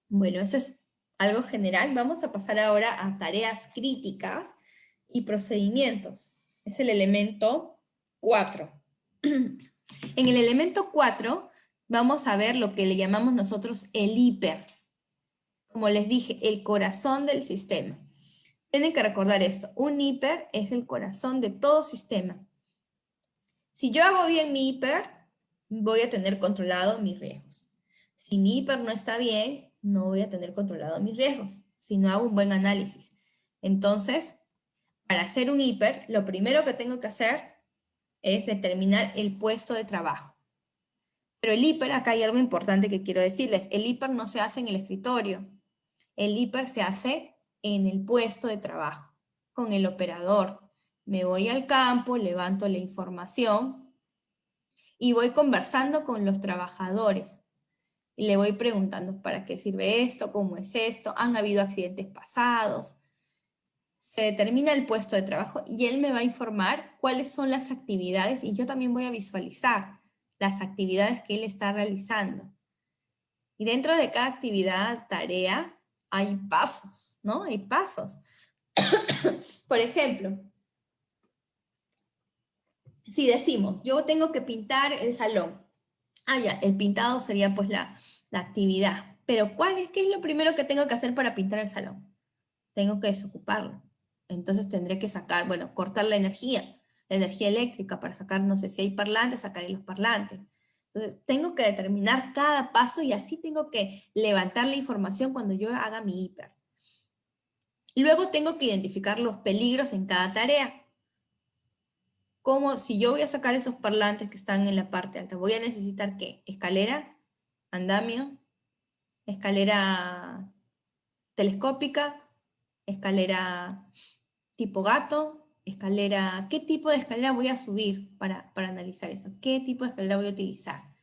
Bueno, eso es algo general. Vamos a pasar ahora a tareas críticas y procedimientos. Es el elemento 4. En el elemento 4 vamos a ver lo que le llamamos nosotros el hiper. Como les dije, el corazón del sistema. Tienen que recordar esto, un hiper es el corazón de todo sistema. Si yo hago bien mi hiper, voy a tener controlado mis riesgos. Si mi hiper no está bien, no voy a tener controlado mis riesgos, si no hago un buen análisis. Entonces, para hacer un hiper, lo primero que tengo que hacer es determinar el puesto de trabajo. Pero el hiper, acá hay algo importante que quiero decirles, el hiper no se hace en el escritorio, el hiper se hace en el puesto de trabajo, con el operador. Me voy al campo, levanto la información y voy conversando con los trabajadores. Y le voy preguntando para qué sirve esto, cómo es esto, han habido accidentes pasados. Se determina el puesto de trabajo y él me va a informar cuáles son las actividades y yo también voy a visualizar las actividades que él está realizando. Y dentro de cada actividad, tarea, hay pasos, ¿no? Hay pasos. Por ejemplo, si decimos, yo tengo que pintar el salón. Ya, el pintado sería pues la actividad. Pero ¿qué es lo primero que tengo que hacer para pintar el salón? Tengo que desocuparlo. Entonces tendré que sacar, bueno, cortar la energía eléctrica para sacar, no sé si hay parlantes, sacaré los parlantes. Entonces tengo que determinar cada paso y así tengo que levantar la información cuando yo haga mi hiper. Luego tengo que identificar los peligros en cada tarea. Como si yo voy a sacar esos parlantes que están en la parte alta, voy a necesitar ¿qué? Escalera, andamio, escalera telescópica, escalera tipo gato, escalera, ¿qué tipo de escalera voy a subir para analizar eso? ¿Qué tipo de escalera voy a utilizar?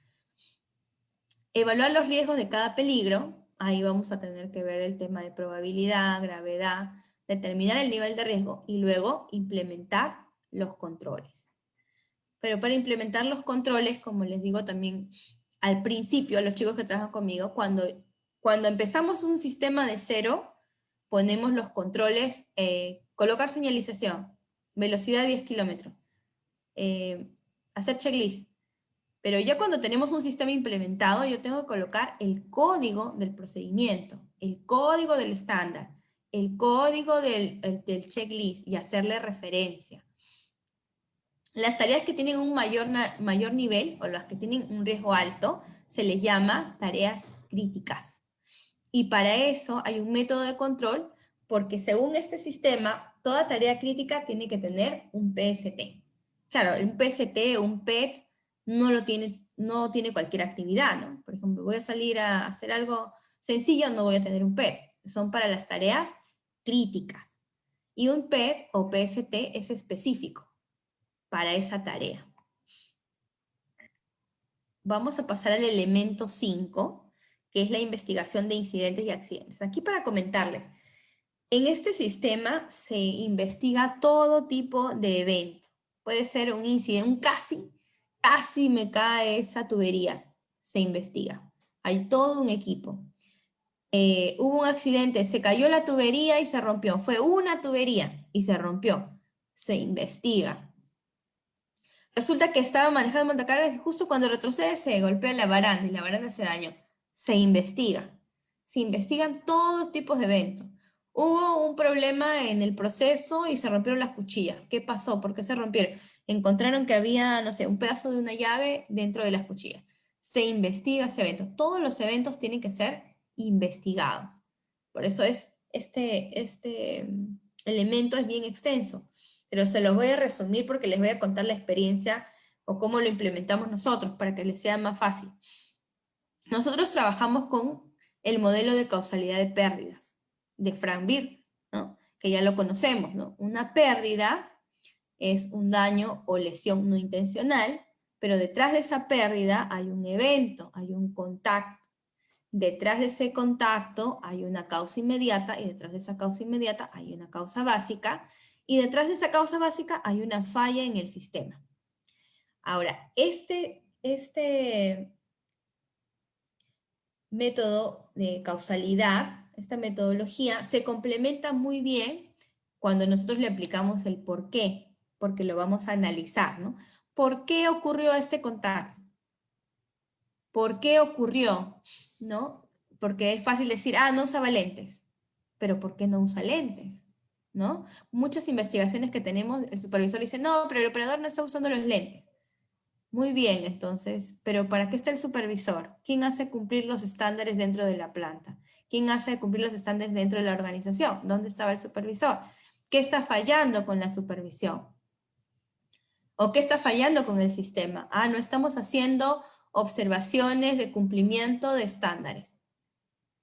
Evaluar los riesgos de cada peligro, ahí vamos a tener que ver el tema de probabilidad, gravedad, determinar el nivel de riesgo y luego implementar los controles. Pero para implementar los controles, como les digo también al principio a los chicos que trabajan conmigo, cuando empezamos un sistema de cero, ponemos los controles, colocar señalización, velocidad 10 kilómetros, hacer checklist. Pero ya cuando tenemos un sistema implementado, yo tengo que colocar el código del procedimiento, el código del estándar, el código del checklist y hacerle referencia. Las tareas que tienen un mayor nivel o las que tienen un riesgo alto se les llama tareas críticas. Y para eso hay un método de control porque según este sistema, toda tarea crítica tiene que tener un PST. Claro, un PST o un PET no lo tiene no tiene cualquier actividad, ¿no? Por ejemplo, voy a salir a hacer algo sencillo, no voy a tener un PET. Son para las tareas críticas. Y un PET o PST es específico para esa tarea. Vamos a pasar al elemento 5, que es la investigación de incidentes y accidentes. Aquí para comentarles, en este sistema se investiga todo tipo de evento. Puede ser un incidente, un casi me cae esa tubería. Se investiga. Hay todo un equipo. Hubo un accidente, se cayó la tubería y se rompió. Fue una tubería y se rompió. Se investiga. Resulta que estaba manejando montacargas y justo cuando retrocede se golpea la baranda y la baranda se dañó. Se investiga. Se investigan todos tipos de eventos. Hubo un problema en el proceso y se rompieron las cuchillas. ¿Qué pasó? ¿Por qué se rompieron? Encontraron que había, no sé, un pedazo de una llave dentro de las cuchillas. Se investiga ese evento. Todos los eventos tienen que ser investigados. Por eso es este elemento es bien extenso, pero se los voy a resumir porque les voy a contar la experiencia o cómo lo implementamos nosotros para que les sea más fácil. Nosotros trabajamos con el modelo de causalidad de pérdidas de Frank Beer, ¿no? Que ya lo conocemos, ¿no? Una pérdida es un daño o lesión no intencional, pero detrás de esa pérdida hay un evento, hay un contacto. Detrás de ese contacto hay una causa inmediata y detrás de esa causa inmediata hay una causa básica y detrás de esa causa básica hay una falla en el sistema. Ahora, este método de causalidad, esta metodología, se complementa muy bien cuando nosotros le aplicamos el por qué, porque lo vamos a analizar, ¿no? ¿Por qué ocurrió este contacto? ¿Por qué ocurrió? ¿No? Porque es fácil decir, no usaba lentes, pero ¿por qué no usa lentes? ¿No? Muchas investigaciones que tenemos, el supervisor dice, no, pero el operador no está usando los lentes. Muy bien, entonces, pero ¿para qué está el supervisor? ¿Quién hace cumplir los estándares dentro de la planta? ¿Quién hace cumplir los estándares dentro de la organización? ¿Dónde estaba el supervisor? ¿Qué está fallando con la supervisión? ¿O qué está fallando con el sistema? No estamos haciendo observaciones de cumplimiento de estándares.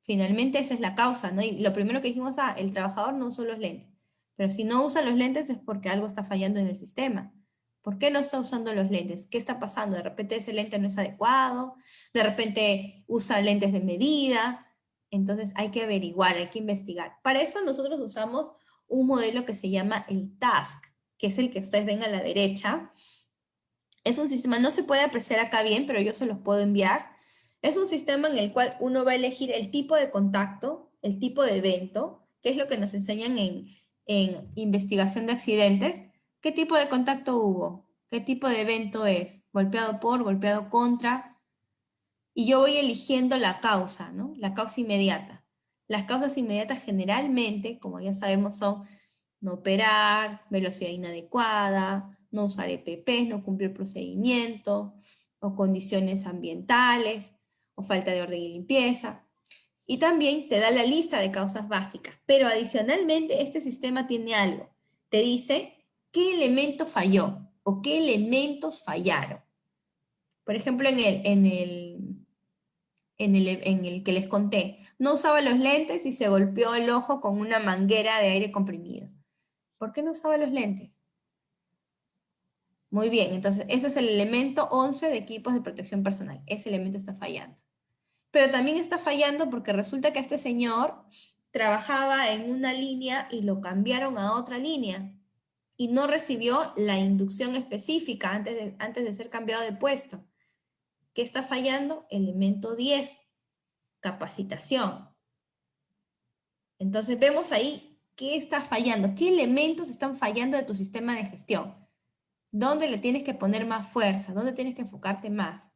Finalmente esa es la causa, ¿no? Y lo primero que dijimos, el trabajador no usó los lentes. Pero si no usa los lentes es porque algo está fallando en el sistema. ¿Por qué no está usando los lentes? ¿Qué está pasando? De repente ese lente no es adecuado, de repente usa lentes de medida. Entonces hay que averiguar, hay que investigar. Para eso nosotros usamos un modelo que se llama el TASC, que es el que ustedes ven a la derecha. Es un sistema, no se puede apreciar acá bien, pero yo se los puedo enviar. Es un sistema en el cual uno va a elegir el tipo de contacto, el tipo de evento, que es lo que nos enseñan en investigación de accidentes. ¿Qué tipo de contacto hubo? ¿Qué tipo de evento es? ¿Golpeado por, golpeado contra? Y yo voy eligiendo la causa, ¿no? La causa inmediata. Las causas inmediatas generalmente, como ya sabemos, son no operar, velocidad inadecuada, no usar EPPs, no cumplir procedimiento, o condiciones ambientales, o falta de orden y limpieza. Y también te da la lista de causas básicas. Pero adicionalmente este sistema tiene algo. Te dice qué elemento falló o qué elementos fallaron. Por ejemplo, en el que les conté, no usaba los lentes y se golpeó el ojo con una manguera de aire comprimido. ¿Por qué no usaba los lentes? Muy bien, entonces ese es el elemento 11 de equipos de protección personal. Ese elemento está fallando. Pero también está fallando porque resulta que este señor trabajaba en una línea y lo cambiaron a otra línea y no recibió la inducción específica antes de ser cambiado de puesto. ¿Qué está fallando? Elemento 10, capacitación. Entonces vemos ahí qué está fallando, qué elementos están fallando de tu sistema de gestión. ¿Dónde le tienes que poner más fuerza? ¿Dónde tienes que enfocarte más?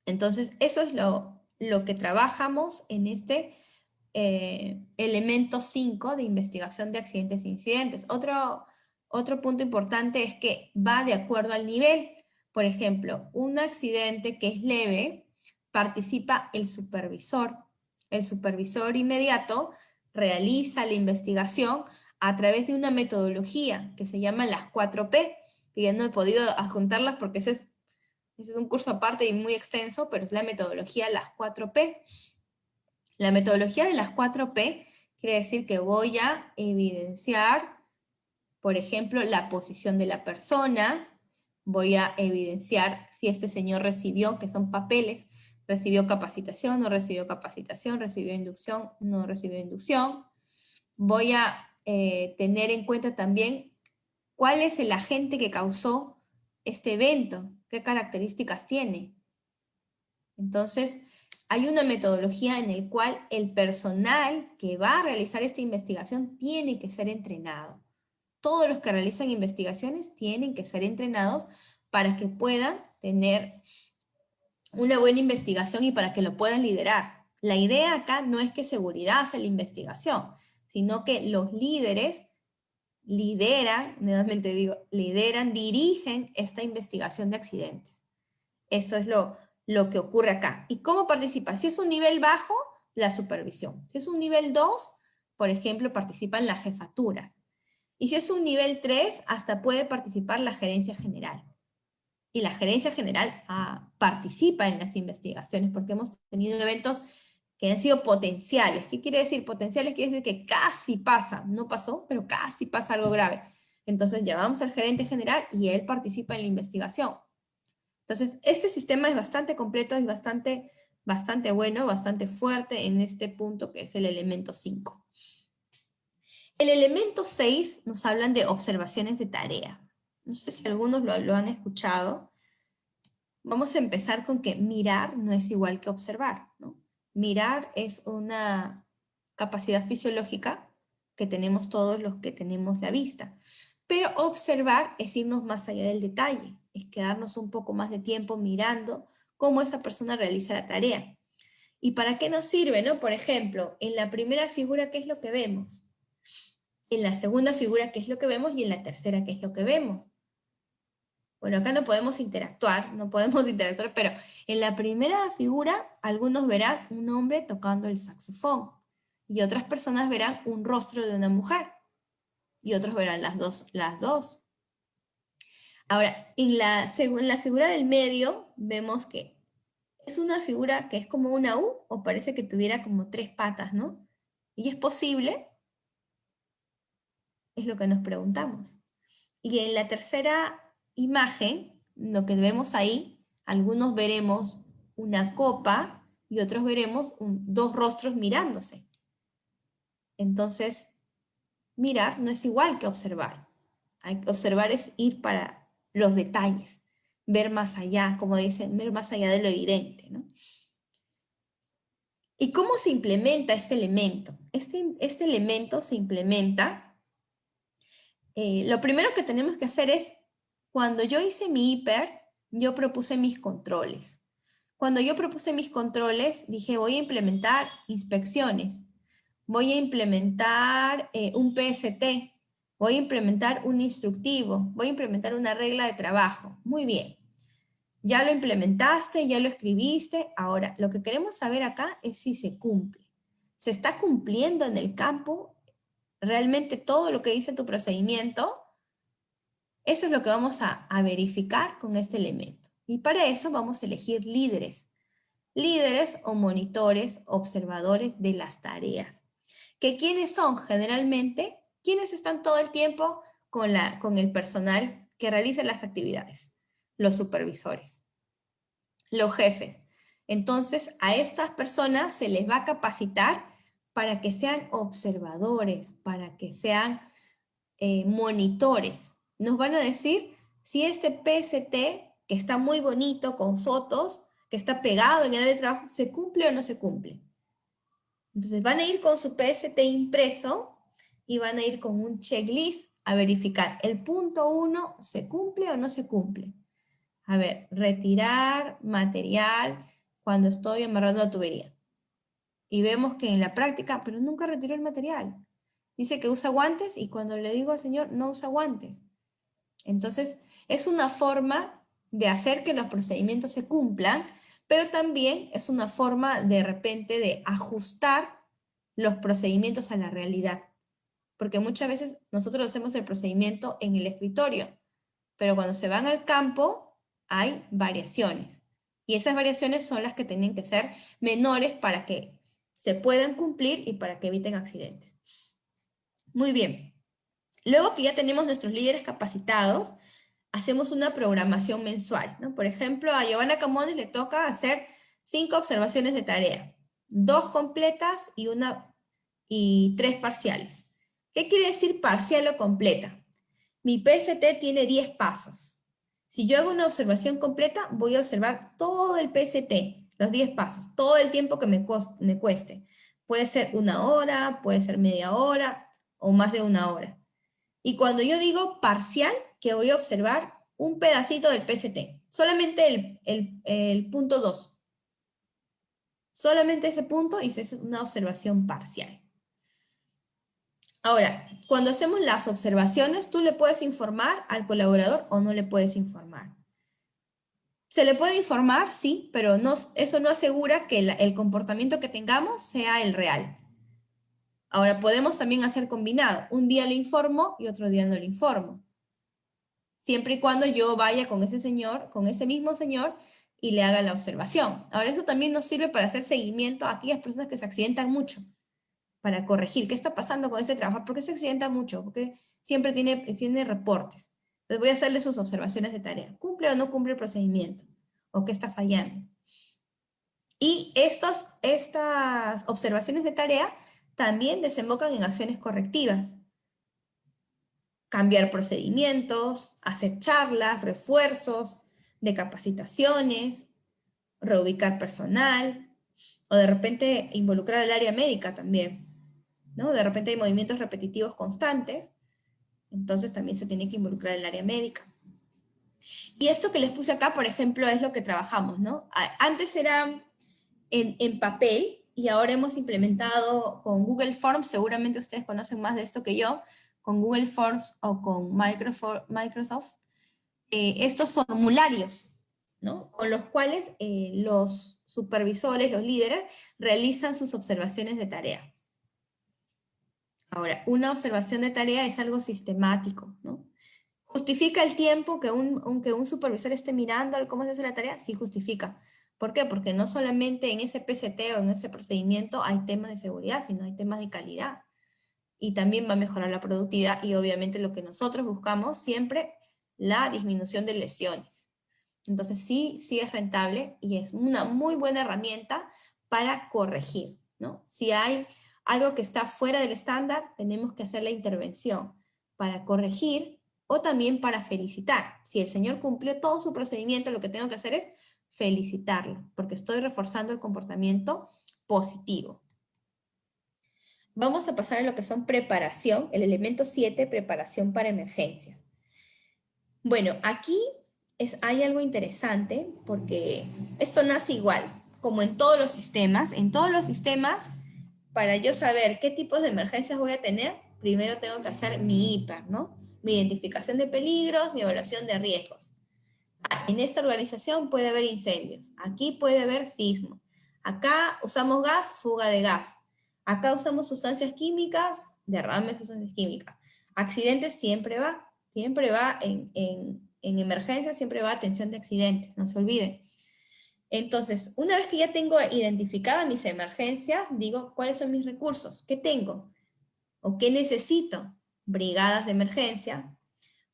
Entonces, eso es lo que trabajamos en este elemento 5 de investigación de accidentes e incidentes. Otro punto importante es que va de acuerdo al nivel. Por ejemplo, un accidente que es leve, participa el supervisor. El supervisor inmediato realiza la investigación a través de una metodología que se llama las 4P, que ya no he podido adjuntarlas porque ese es Ese es un curso aparte y muy extenso, pero es la metodología de las 4P. La metodología de las 4P quiere decir que voy a evidenciar, por ejemplo, la posición de la persona, voy a evidenciar si este señor recibió, que son papeles, recibió capacitación, no recibió capacitación, recibió inducción, no recibió inducción. Voy a tener en cuenta también cuál es el agente que causó este evento, qué características tiene. Entonces, hay una metodología en la cual el personal que va a realizar esta investigación tiene que ser entrenado. Todos los que realizan investigaciones tienen que ser entrenados para que puedan tener una buena investigación y para que lo puedan liderar. La idea acá no es que seguridad hace la investigación, sino que los líderes lideran, nuevamente digo, lideran, dirigen esta investigación de accidentes. Eso es lo que ocurre acá. ¿Y cómo participa? Si es un nivel bajo, la supervisión. Si es un nivel 2, por ejemplo, participan las jefaturas. Y si es un nivel 3, hasta puede participar la gerencia general. Y la gerencia general participa en las investigaciones porque hemos tenido eventos que han sido potenciales. ¿Qué quiere decir? Potenciales quiere decir que casi pasa, no pasó, pero casi pasa algo grave. Entonces llamamos al gerente general y él participa en la investigación. Entonces, este sistema es bastante completo y bastante bueno, bastante fuerte en este punto que es el elemento 5. El elemento 6 nos hablan de observaciones de tarea. No sé si algunos lo han escuchado. Vamos a empezar con que mirar no es igual que observar, ¿no? Mirar es una capacidad fisiológica que tenemos todos los que tenemos la vista. Pero observar es irnos más allá del detalle, es quedarnos un poco más de tiempo mirando cómo esa persona realiza la tarea. ¿Y para qué nos sirve, no? Por ejemplo, en la primera figura, ¿qué es lo que vemos? En la segunda figura, ¿qué es lo que vemos? Y en la tercera, ¿qué es lo que vemos? Bueno, acá no podemos interactuar, pero en la primera figura algunos verán un hombre tocando el saxofón y otras personas verán un rostro de una mujer y otros verán las dos. Ahora, en la figura del medio vemos que es una figura que es como una U o parece que tuviera como 3 patas, ¿no? ¿Y es posible? Es lo que nos preguntamos. Y en la tercera imagen, lo que vemos ahí, algunos veremos una copa y otros veremos dos rostros mirándose. Entonces, mirar no es igual que observar. Observar es ir para los detalles, ver más allá, como dicen, ver más allá de lo evidente, ¿no? ¿Y cómo se implementa este elemento? Este elemento se implementa, lo primero que tenemos que hacer es, cuando yo hice mi hiper, yo propuse mis controles. Cuando yo propuse mis controles, dije, voy a implementar inspecciones, voy a implementar un PST, voy a implementar un instructivo, voy a implementar una regla de trabajo. Muy bien. Ya lo implementaste, ya lo escribiste. Ahora, lo que queremos saber acá es si se cumple. ¿Se está cumpliendo en el campo realmente todo lo que dice tu procedimiento? Eso es lo que vamos a verificar con este elemento. Y para eso vamos a elegir líderes. Líderes o monitores, observadores de las tareas. ¿Que quiénes son? Generalmente, quienes están todo el tiempo con el personal que realiza las actividades. Los supervisores, los jefes. Entonces, a estas personas se les va a capacitar para que sean observadores, para que sean monitores. Nos van a decir si este PST, que está muy bonito, con fotos, que está pegado en el área de trabajo, se cumple o no se cumple. Entonces van a ir con su PST impreso y van a ir con un checklist a verificar. El punto 1, ¿se cumple o no se cumple? A ver, retirar material cuando estoy amarrando la tubería. Y vemos que en la práctica, pero nunca retiró el material. Dice que usa guantes y cuando le digo al señor, no usa guantes. Entonces, es una forma de hacer que los procedimientos se cumplan, pero también es una forma de repente de ajustar los procedimientos a la realidad. Porque muchas veces nosotros hacemos el procedimiento en el escritorio, pero cuando se van al campo, hay variaciones. Y esas variaciones son las que tienen que ser menores para que se puedan cumplir y para que eviten accidentes. Muy bien. Luego que ya tenemos nuestros líderes capacitados, hacemos una programación mensual, ¿no? Por ejemplo, a Giovanna Camones le toca hacer 5 observaciones de tarea, 2 completas y 3 parciales. ¿Qué quiere decir parcial o completa? Mi PST tiene 10 pasos. Si yo hago una observación completa, voy a observar todo el PST, los 10 pasos, todo el tiempo que me cueste. Puede ser 1 hora, puede ser media hora o más de 1 hora. Y cuando yo digo parcial, que voy a observar un pedacito del PST, solamente el punto 2. Solamente ese punto y es una observación parcial. Ahora, cuando hacemos las observaciones, tú le puedes informar al colaborador o no le puedes informar. Se le puede informar, sí, pero no, eso no asegura que el comportamiento que tengamos sea el real. Ahora, podemos también hacer combinado. Un día le informo y otro día no le informo. Siempre y cuando yo vaya con ese señor, con ese mismo señor, y le haga la observación. Ahora, eso también nos sirve para hacer seguimiento a aquellas personas que se accidentan mucho, para corregir qué está pasando con ese trabajador, por qué se accidenta mucho, porque siempre tiene reportes. Entonces voy a hacerle sus observaciones de tarea. ¿Cumple o no cumple el procedimiento? ¿O qué está fallando? Y estas observaciones de tarea también desembocan en acciones correctivas. Cambiar procedimientos, hacer charlas, refuerzos de capacitaciones, reubicar personal, o de repente involucrar al área médica también, ¿no? De repente hay movimientos repetitivos constantes, entonces también se tiene que involucrar el área médica. Y esto que les puse acá, por ejemplo, es lo que trabajamos, ¿no? Antes era en papel y ahora hemos implementado con Google Forms, seguramente ustedes conocen más de esto que yo, con Google Forms o con Microsoft, estos formularios, ¿no? Con los cuales los supervisores, los líderes, realizan sus observaciones de tarea. Ahora, una observación de tarea es algo sistemático, ¿no? ¿Justifica el tiempo que un supervisor esté mirando cómo se hace la tarea? Sí justifica. ¿Por qué? Porque no solamente en ese PCT o en ese procedimiento hay temas de seguridad, sino hay temas de calidad. Y también va a mejorar la productividad y obviamente lo que nosotros buscamos siempre, la disminución de lesiones. Entonces sí es rentable y es una muy buena herramienta para corregir, ¿no? Si hay algo que está fuera del estándar, tenemos que hacer la intervención para corregir o también para felicitar. Si el señor cumplió todo su procedimiento, lo que tengo que hacer es felicitarlo, porque estoy reforzando el comportamiento positivo. Vamos a pasar a lo que son preparación, el elemento 7, preparación para emergencias. Bueno, aquí hay algo interesante porque esto nace igual, como en todos los sistemas. En todos los sistemas, para yo saber qué tipos de emergencias voy a tener, primero tengo que hacer mi IPER, ¿no? Mi identificación de peligros, mi evaluación de riesgos. En esta organización puede haber incendios, aquí puede haber sismos, acá usamos gas, fuga de gas, acá usamos sustancias químicas, derrames de sustancias químicas. Accidentes siempre va en emergencia, siempre va atención de accidentes, no se olviden. Entonces, una vez que ya tengo identificadas mis emergencias, digo, ¿cuáles son mis recursos? ¿Qué tengo? ¿O qué necesito? Brigadas de emergencia.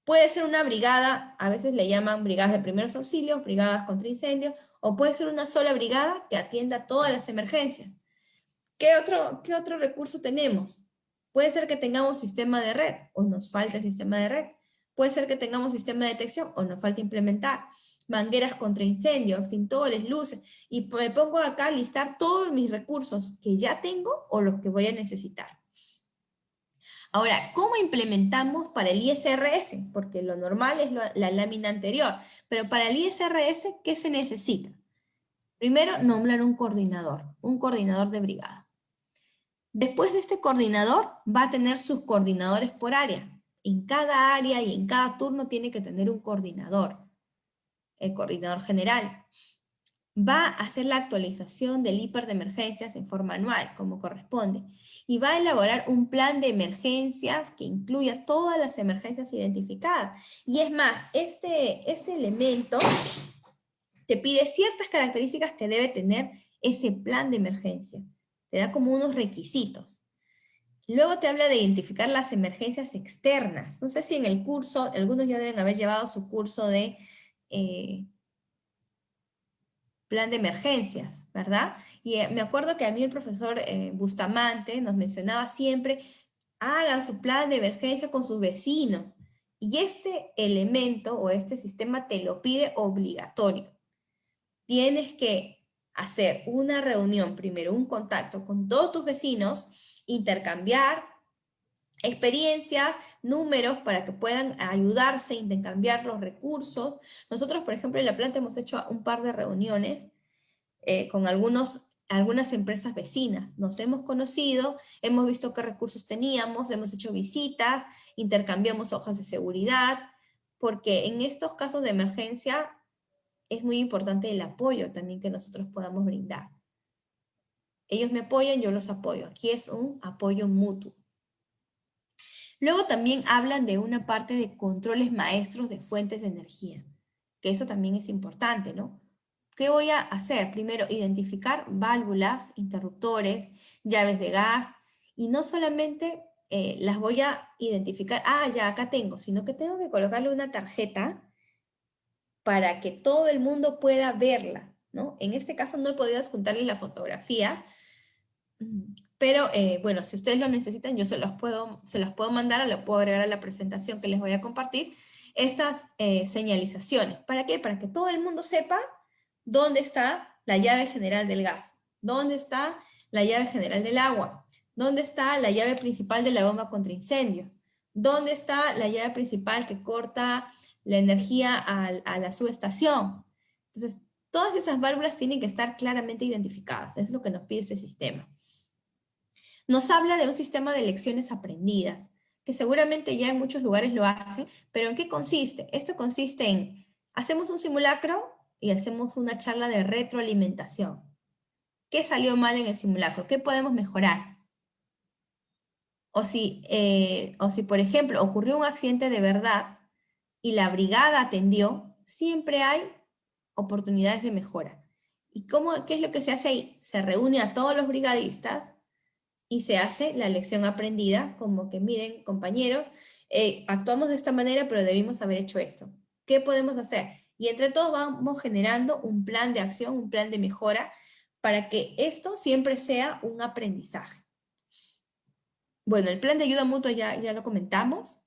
Puede ser una brigada, a veces le llaman brigadas de primeros auxilios, brigadas contra incendios, o puede ser una sola brigada que atienda todas las emergencias. ¿Qué otro recurso tenemos? Puede ser que tengamos sistema de red, o nos falta el sistema de red. Puede ser que tengamos sistema de detección, o nos falta implementar. Mangueras contra incendios, extintores, luces, y me pongo acá a listar todos mis recursos que ya tengo o los que voy a necesitar. Ahora, ¿cómo implementamos para el ISRS? Porque lo normal es la lámina anterior, pero para el ISRS, ¿qué se necesita? Primero, nombrar un coordinador de brigada. Después de este coordinador, va a tener sus coordinadores por área. En cada área y en cada turno tiene que tener un coordinador, el coordinador general. Va a hacer la actualización del IPER de emergencias en forma anual, como corresponde, y va a elaborar un plan de emergencias que incluya todas las emergencias identificadas. Y es más, este elemento te pide ciertas características que debe tener ese plan de emergencia. Te da como unos requisitos. Luego te habla de identificar las emergencias externas. No sé si en el curso, algunos ya deben haber llevado su curso de plan de emergencias, ¿verdad? Y me acuerdo que a mí el profesor Bustamante nos mencionaba siempre, hagan su plan de emergencia con sus vecinos. Y este elemento o este sistema te lo pide obligatorio. Tienes que hacer una reunión, primero un contacto con todos tus vecinos, intercambiar experiencias, números para que puedan ayudarse, intercambiar los recursos. Nosotros, por ejemplo, en la planta hemos hecho un par de reuniones con algunas empresas vecinas. Nos hemos conocido, hemos visto qué recursos teníamos, hemos hecho visitas, intercambiamos hojas de seguridad, porque en estos casos de emergencia es muy importante el apoyo también que nosotros podamos brindar. Ellos me apoyan, yo los apoyo. Aquí es un apoyo mutuo. Luego también hablan de una parte de controles maestros de fuentes de energía, que eso también es importante, ¿no? ¿Qué voy a hacer? Primero, identificar válvulas, interruptores, llaves de gas, y no solamente las voy a identificar, ya acá tengo, sino que tengo que colocarle una tarjeta para que todo el mundo pueda verla, ¿no? En este caso no he podido adjuntarle las fotografías, pero bueno, si ustedes lo necesitan, yo se los puedo mandar o lo puedo agregar a la presentación que les voy a compartir, estas señalizaciones. ¿Para qué? Para que todo el mundo sepa dónde está la llave general del gas, dónde está la llave general del agua, dónde está la llave principal de la bomba contra incendio, dónde está la llave principal que corta la energía a la subestación. Entonces, todas esas válvulas tienen que estar claramente identificadas, es lo que nos pide este sistema. Nos habla de un sistema de lecciones aprendidas, que seguramente ya en muchos lugares lo hace, pero ¿en qué consiste? Esto consiste en, hacemos un simulacro y hacemos una charla de retroalimentación. ¿Qué salió mal en el simulacro? ¿Qué podemos mejorar? O si, por ejemplo, ocurrió un accidente de verdad y la brigada atendió, siempre hay oportunidades de mejora. ¿Y qué es lo que se hace ahí? Se reúne a todos los brigadistas y se hace la lección aprendida, como que miren, compañeros, actuamos de esta manera, pero debimos haber hecho esto. ¿Qué podemos hacer? Y entre todos vamos generando un plan de acción, un plan de mejora, para que esto siempre sea un aprendizaje. Bueno, el plan de ayuda mutua ya lo comentamos.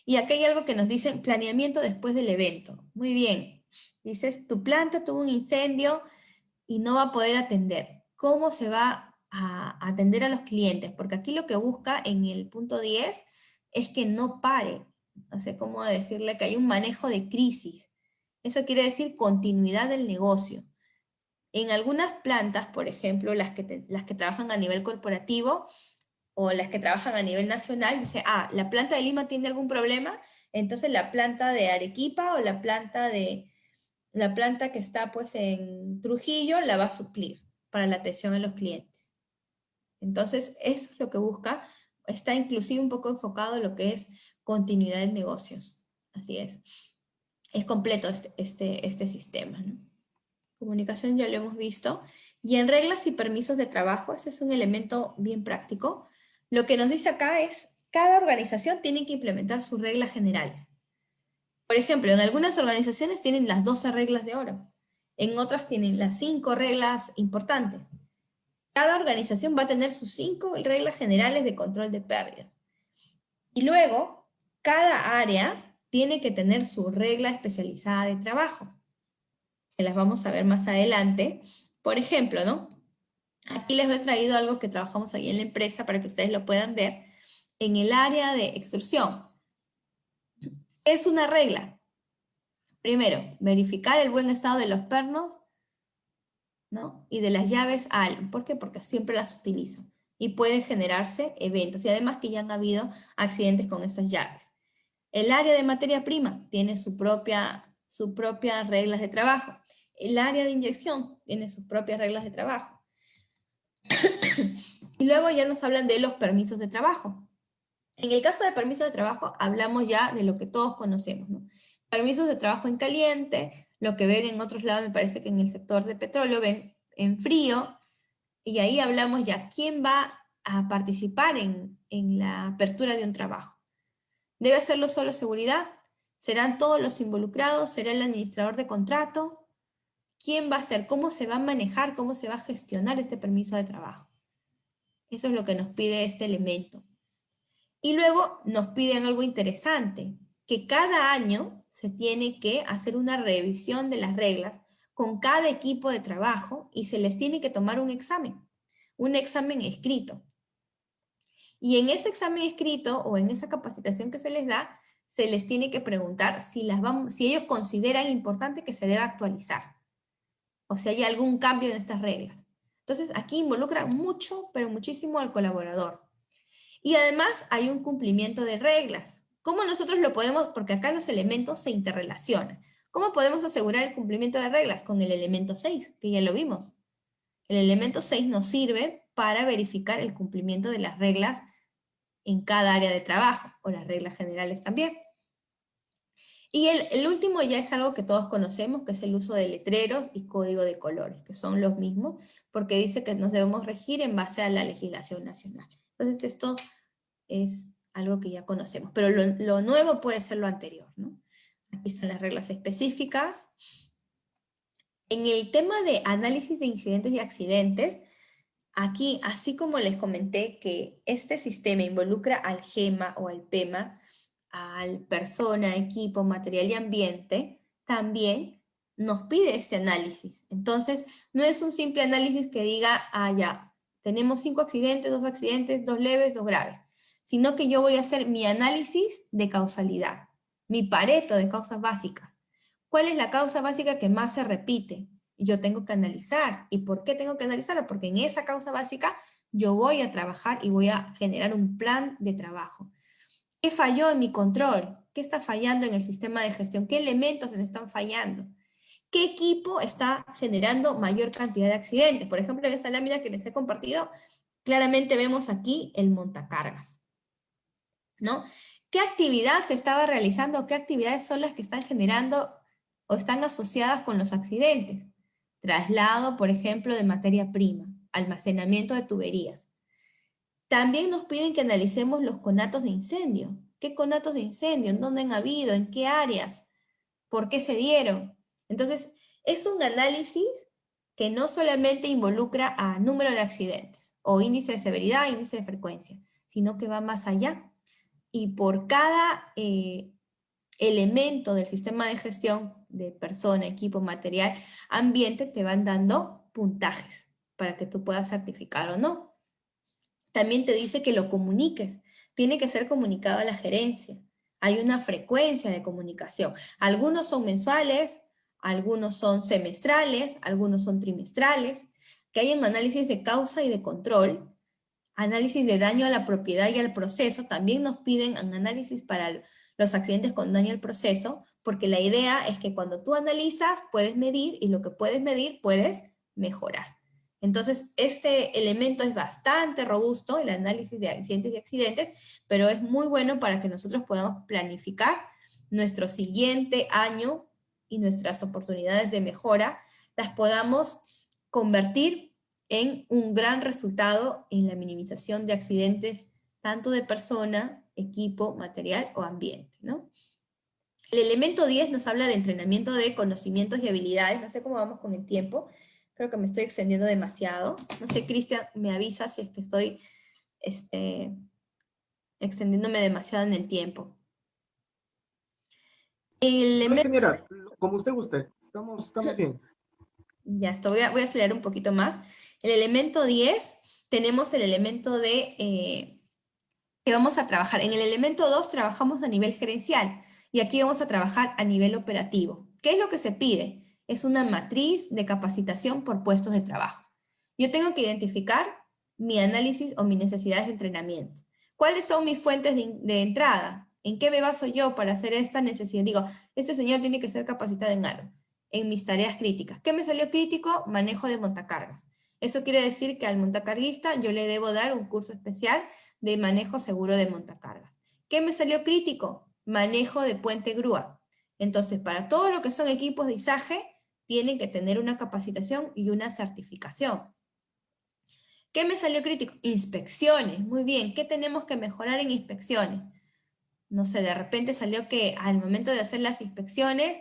Y aquí hay algo que nos dice, planeamiento después del evento. Muy bien. Dices, tu planta tuvo un incendio y no va a poder atender. ¿Cómo se va a atender a los clientes? Porque aquí lo que busca en el punto 10 es que no pare. No sé cómo decirle que hay un manejo de crisis. Eso quiere decir continuidad del negocio. En algunas plantas, por ejemplo, las que trabajan a nivel corporativo o las que trabajan a nivel nacional, dice, la planta de Lima tiene algún problema, entonces la planta de Arequipa o la planta que está pues en Trujillo la va a suplir para la atención a los clientes. Entonces, eso es lo que busca, está inclusive un poco enfocado en lo que es continuidad de negocios. Así es. Es completo este sistema, ¿no? Comunicación ya lo hemos visto. Y en reglas y permisos de trabajo, ese es un elemento bien práctico. Lo que nos dice acá es, cada organización tiene que implementar sus reglas generales. Por ejemplo, en algunas organizaciones tienen las 12 reglas de oro. En otras tienen las 5 reglas importantes. Cada organización va a tener sus 5 reglas generales de control de pérdidas. Y luego, cada área tiene que tener su regla especializada de trabajo, que las vamos a ver más adelante. Por ejemplo, ¿no? Aquí les he traído algo que trabajamos ahí en la empresa para que ustedes lo puedan ver. En el área de extrusión, es una regla. Primero, verificar el buen estado de los pernos, ¿no? Y de las llaves Allen. ¿Por qué? Porque siempre las utilizan. Y puede generarse eventos. Y además que ya han habido accidentes con estas llaves. El área de materia prima tiene sus propias reglas de trabajo. El área de inyección tiene sus propias reglas de trabajo. Y luego ya nos hablan de los permisos de trabajo. En el caso de permisos de trabajo, hablamos ya de lo que todos conocemos, ¿no? Permisos de trabajo en caliente, lo que ven en otros lados, me parece que en el sector de petróleo ven en frío, y ahí hablamos ya quién va a participar en la apertura de un trabajo. ¿Debe hacerlo solo seguridad? ¿Serán todos los involucrados? ¿Será el administrador de contrato? ¿Quién va a hacer? ¿Cómo se va a manejar? ¿Cómo se va a gestionar este permiso de trabajo? Eso es lo que nos pide este elemento. Y luego nos piden algo interesante, que cada año se tiene que hacer una revisión de las reglas con cada equipo de trabajo y se les tiene que tomar un examen escrito. Y en ese examen escrito o en esa capacitación que se les da, se les tiene que preguntar si ellos consideran importante que se deba actualizar o si hay algún cambio en estas reglas. Entonces aquí involucra mucho, pero muchísimo al colaborador. Y además hay un cumplimiento de reglas. ¿Cómo nosotros lo podemos? Porque acá los elementos se interrelacionan. ¿Cómo podemos asegurar el cumplimiento de reglas? Con el elemento 6, que ya lo vimos. El elemento 6 nos sirve para verificar el cumplimiento de las reglas en cada área de trabajo, o las reglas generales también. Y el último ya es algo que todos conocemos, que es el uso de letreros y código de colores, que son los mismos, porque dice que nos debemos regir en base a la legislación nacional. Entonces esto es algo que ya conocemos, pero lo nuevo puede ser lo anterior, ¿no? Aquí están las reglas específicas. En el tema de análisis de incidentes y accidentes, aquí, así como les comenté que este sistema involucra al GEMA o al PEMA, al persona, equipo, material y ambiente, también nos pide este análisis. Entonces, no es un simple análisis que diga, ya, tenemos 5 accidentes, 2 leves, 2 graves, sino que yo voy a hacer mi análisis de causalidad, mi Pareto de causas básicas. ¿Cuál es la causa básica que más se repite? Yo tengo que analizar. ¿Y por qué tengo que analizarlo? Porque en esa causa básica yo voy a trabajar y voy a generar un plan de trabajo. ¿Qué falló en mi control? ¿Qué está fallando en el sistema de gestión? ¿Qué elementos me están fallando? ¿Qué equipo está generando mayor cantidad de accidentes? Por ejemplo, en esa lámina que les he compartido, claramente vemos aquí el montacargas, ¿no? ¿Qué actividad se estaba realizando? ¿Qué actividades son las que están generando o están asociadas con los accidentes? Traslado, por ejemplo, de materia prima, almacenamiento de tuberías. También nos piden que analicemos los conatos de incendio. ¿Qué conatos de incendio? ¿En dónde han habido? ¿En qué áreas? ¿Por qué se dieron? Entonces, es un análisis que no solamente involucra a número de accidentes o índice de severidad, índice de frecuencia, sino que va más allá. Y por cada elemento del sistema de gestión de persona, equipo, material, ambiente, te van dando puntajes para que tú puedas certificar o no. También te dice que lo comuniques. Tiene que ser comunicado a la gerencia. Hay una frecuencia de comunicación. Algunos son mensuales, algunos son semestrales, algunos son trimestrales. Que hay un análisis de causa y de control. Análisis de daño a la propiedad y al proceso. También nos piden un análisis para los accidentes con daño al proceso, porque la idea es que cuando tú analizas, puedes medir, y lo que puedes medir, puedes mejorar. Entonces, este elemento es bastante robusto, el análisis de accidentes, pero es muy bueno para que nosotros podamos planificar nuestro siguiente año y nuestras oportunidades de mejora, las podamos convertir en un gran resultado en la minimización de accidentes, tanto de persona, equipo, material o ambiente, ¿no? El elemento 10 nos habla de entrenamiento de conocimientos y habilidades. No sé cómo vamos con el tiempo. Creo que me estoy extendiendo demasiado. No sé, Cristian, me avisa si es que estoy extendiéndome demasiado en el tiempo. Ingeniera, como usted guste. Estamos bien. Ya está, voy a acelerar un poquito más. El elemento 10, tenemos el elemento de que vamos a trabajar. En el elemento 2 trabajamos a nivel gerencial y aquí vamos a trabajar a nivel operativo. ¿Qué es lo que se pide? Es una matriz de capacitación por puestos de trabajo. Yo tengo que identificar mi análisis o mis necesidades de entrenamiento. ¿Cuáles son mis fuentes de entrada? ¿En qué me baso yo para hacer esta necesidad? Digo, este señor tiene que ser capacitado en algo, en mis tareas críticas. ¿Qué me salió crítico? Manejo de montacargas. Eso quiere decir que al montacarguista yo le debo dar un curso especial de manejo seguro de montacargas. ¿Qué me salió crítico? Manejo de puente grúa. Entonces, para todo lo que son equipos de izaje, tienen que tener una capacitación y una certificación. ¿Qué me salió crítico? Inspecciones, muy bien. ¿Qué tenemos que mejorar en inspecciones? No sé, de repente salió que al momento de hacer las inspecciones,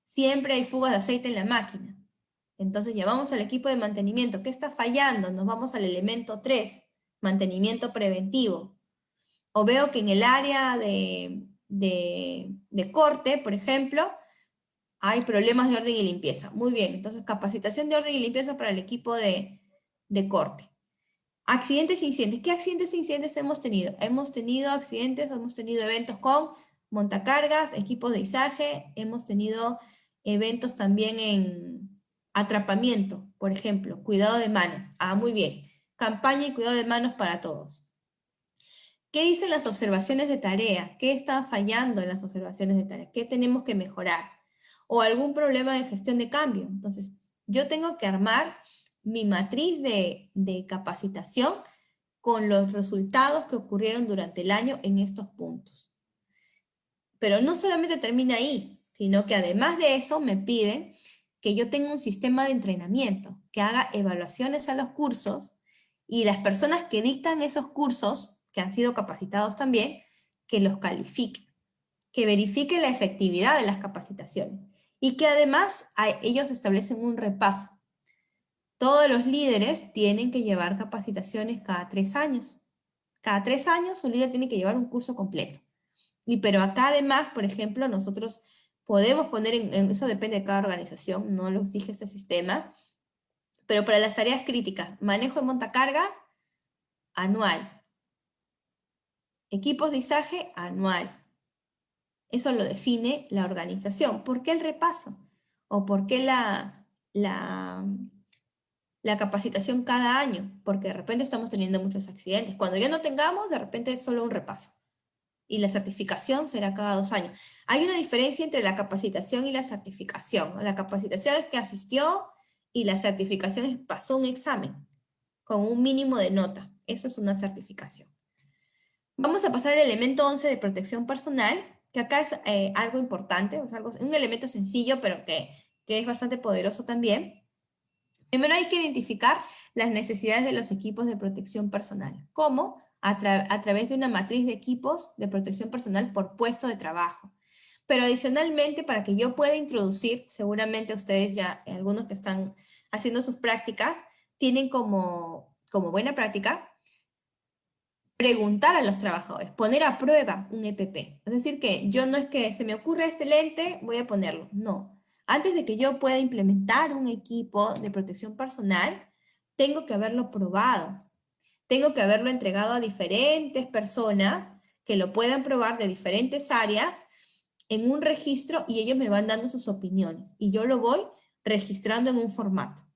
siempre hay fugas de aceite en la máquina. Entonces llamamos al equipo de mantenimiento. ¿Qué está fallando? Nos vamos al elemento 3, mantenimiento preventivo. O veo que en el área de corte, por ejemplo, hay problemas de orden y limpieza. Muy bien, entonces capacitación de orden y limpieza para el equipo de corte. Accidentes e incidentes. ¿Qué accidentes e incidentes hemos tenido? Hemos tenido accidentes, hemos tenido eventos con montacargas, equipos de izaje, hemos tenido eventos también en atrapamiento, por ejemplo, cuidado de manos. Ah, muy bien. Campaña y cuidado de manos para todos. ¿Qué dicen las observaciones de tarea? ¿Qué está fallando en las observaciones de tarea? ¿Qué tenemos que mejorar? O algún problema de gestión de cambio. Entonces, yo tengo que armar mi matriz de capacitación con los resultados que ocurrieron durante el año en estos puntos. Pero no solamente termina ahí, sino que además de eso me piden que yo tenga un sistema de entrenamiento, que haga evaluaciones a los cursos y las personas que dictan esos cursos, que han sido capacitados también, que los califiquen, que verifiquen la efectividad de las capacitaciones y que además ellos establecen un repaso. Todos los líderes tienen que llevar capacitaciones cada 3 años. Cada 3 años un líder tiene que llevar un curso completo. Pero acá además, por ejemplo, nosotros podemos poner, eso depende de cada organización, no los dije ese sistema, pero para las tareas críticas, manejo de montacargas, anual. Equipos de izaje, anual. Eso lo define la organización. ¿Por qué el repaso? ¿O por qué la capacitación cada año? Porque de repente estamos teniendo muchos accidentes. Cuando ya no tengamos, de repente es solo un repaso. Y la certificación será cada 2 años. Hay una diferencia entre la capacitación y la certificación. La capacitación es que asistió y la certificación es pasó un examen con un mínimo de nota. Eso es una certificación. Vamos a pasar al elemento 11 de protección personal, que acá es algo importante, es un elemento sencillo, pero que es bastante poderoso también. Primero hay que identificar las necesidades de los equipos de protección personal. ¿Cómo? A través de una matriz de equipos de protección personal por puesto de trabajo. Pero adicionalmente, para que yo pueda introducir, seguramente ustedes ya, algunos que están haciendo sus prácticas, tienen como buena práctica preguntar a los trabajadores, poner a prueba un EPP. Es decir, que yo no es que se me ocurre este lente, voy a ponerlo. No. Antes de que yo pueda implementar un equipo de protección personal, tengo que haberlo probado. Tengo que haberlo entregado a diferentes personas que lo puedan probar de diferentes áreas en un registro y ellos me van dando sus opiniones. Y yo lo voy registrando en un formato.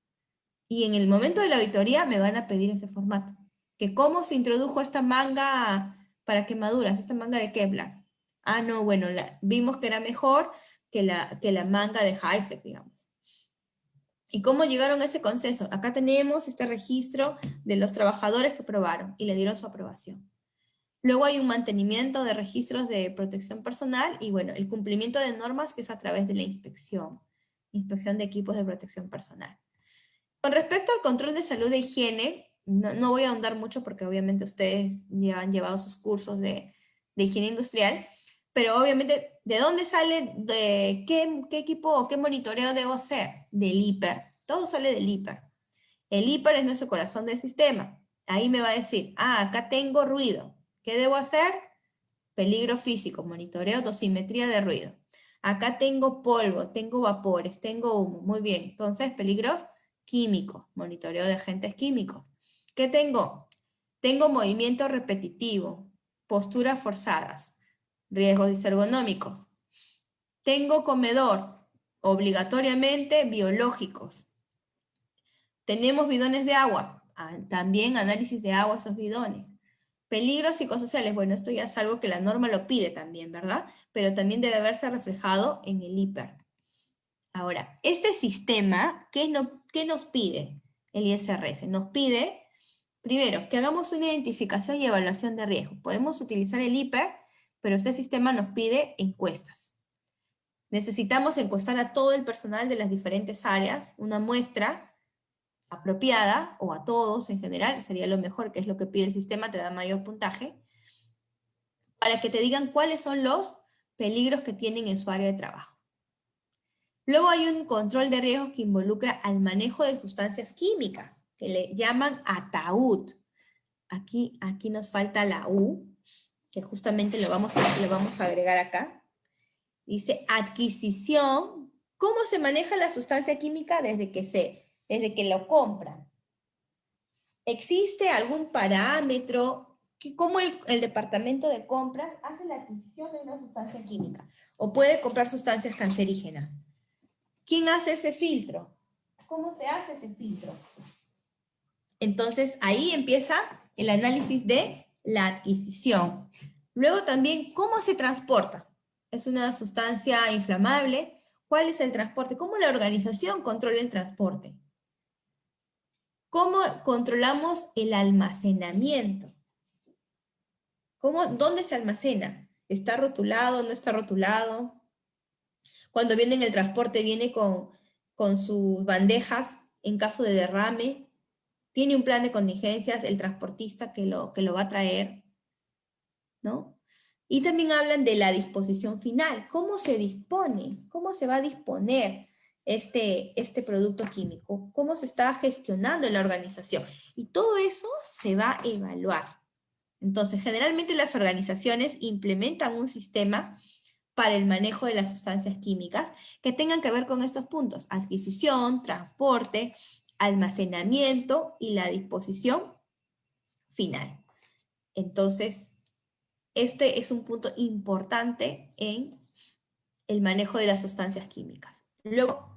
Y en el momento de la auditoría me van a pedir ese formato. Que cómo se introdujo esta manga para quemaduras, esta manga de Kevlar. Ah, no, bueno, vimos que era mejor que la manga de Hi-Flex, digamos. ¿Y cómo llegaron a ese consenso? Acá tenemos este registro de los trabajadores que probaron y le dieron su aprobación. Luego hay un mantenimiento de registros de protección personal y bueno, el cumplimiento de normas que es a través de la inspección de equipos de protección personal. Con respecto al control de salud e higiene, no voy a ahondar mucho porque obviamente ustedes ya han llevado sus cursos de higiene industrial, pero obviamente, ¿de dónde sale? ¿De qué equipo o qué monitoreo debo hacer? Del IPER. Todo sale del IPER. El IPER es nuestro corazón del sistema. Ahí me va a decir, acá tengo ruido. ¿Qué debo hacer? Peligro físico, monitoreo, dosimetría de ruido. Acá tengo polvo, tengo vapores, tengo humo. Muy bien, entonces peligros químicos, monitoreo de agentes químicos. ¿Qué tengo? Tengo movimiento repetitivo, posturas forzadas, riesgos disergonómicos. Tengo comedor, obligatoriamente biológicos. Tenemos bidones de agua, también análisis de agua esos bidones. Peligros psicosociales, bueno, esto ya es algo que la norma lo pide también, ¿verdad? Pero también debe verse reflejado en el IPER. Ahora, este sistema, ¿qué nos pide el ISRS? Nos pide, primero, que hagamos una identificación y evaluación de riesgo. Podemos utilizar el IPER, pero este sistema nos pide encuestas. Necesitamos encuestar a todo el personal de las diferentes áreas, una muestra apropiada, o a todos en general, sería lo mejor, que es lo que pide el sistema, te da mayor puntaje, para que te digan cuáles son los peligros que tienen en su área de trabajo. Luego hay un control de riesgos que involucra al manejo de sustancias químicas, que le llaman ataúd. Aquí nos falta la U, que justamente lo vamos a agregar acá. Dice adquisición. ¿Cómo se maneja la sustancia química desde que lo compran? ¿Existe algún parámetro que cómo el departamento de compras hace la adquisición de una sustancia química? ¿O puede comprar sustancias cancerígenas? ¿Quién hace ese filtro? ¿Cómo se hace ese filtro? Entonces, ahí empieza el análisis de la adquisición. Luego también, ¿cómo se transporta? ¿Es una sustancia inflamable? ¿Cuál es el transporte? ¿Cómo la organización controla el transporte? ¿Cómo controlamos el almacenamiento? ¿Dónde se almacena? ¿Está rotulado? ¿No está rotulado? Cuando viene en el transporte, viene con sus bandejas en caso de derrame. Tiene un plan de contingencias el transportista que lo va a traer, ¿no? Y también hablan de la disposición final. ¿Cómo se dispone? ¿Cómo se va a disponer este producto químico? ¿Cómo se está gestionando en la organización? Y todo eso se va a evaluar. Entonces, generalmente las organizaciones implementan un sistema para el manejo de las sustancias químicas que tengan que ver con estos puntos: adquisición, transporte, almacenamiento y la disposición final. Entonces, este es un punto importante en el manejo de las sustancias químicas. Luego,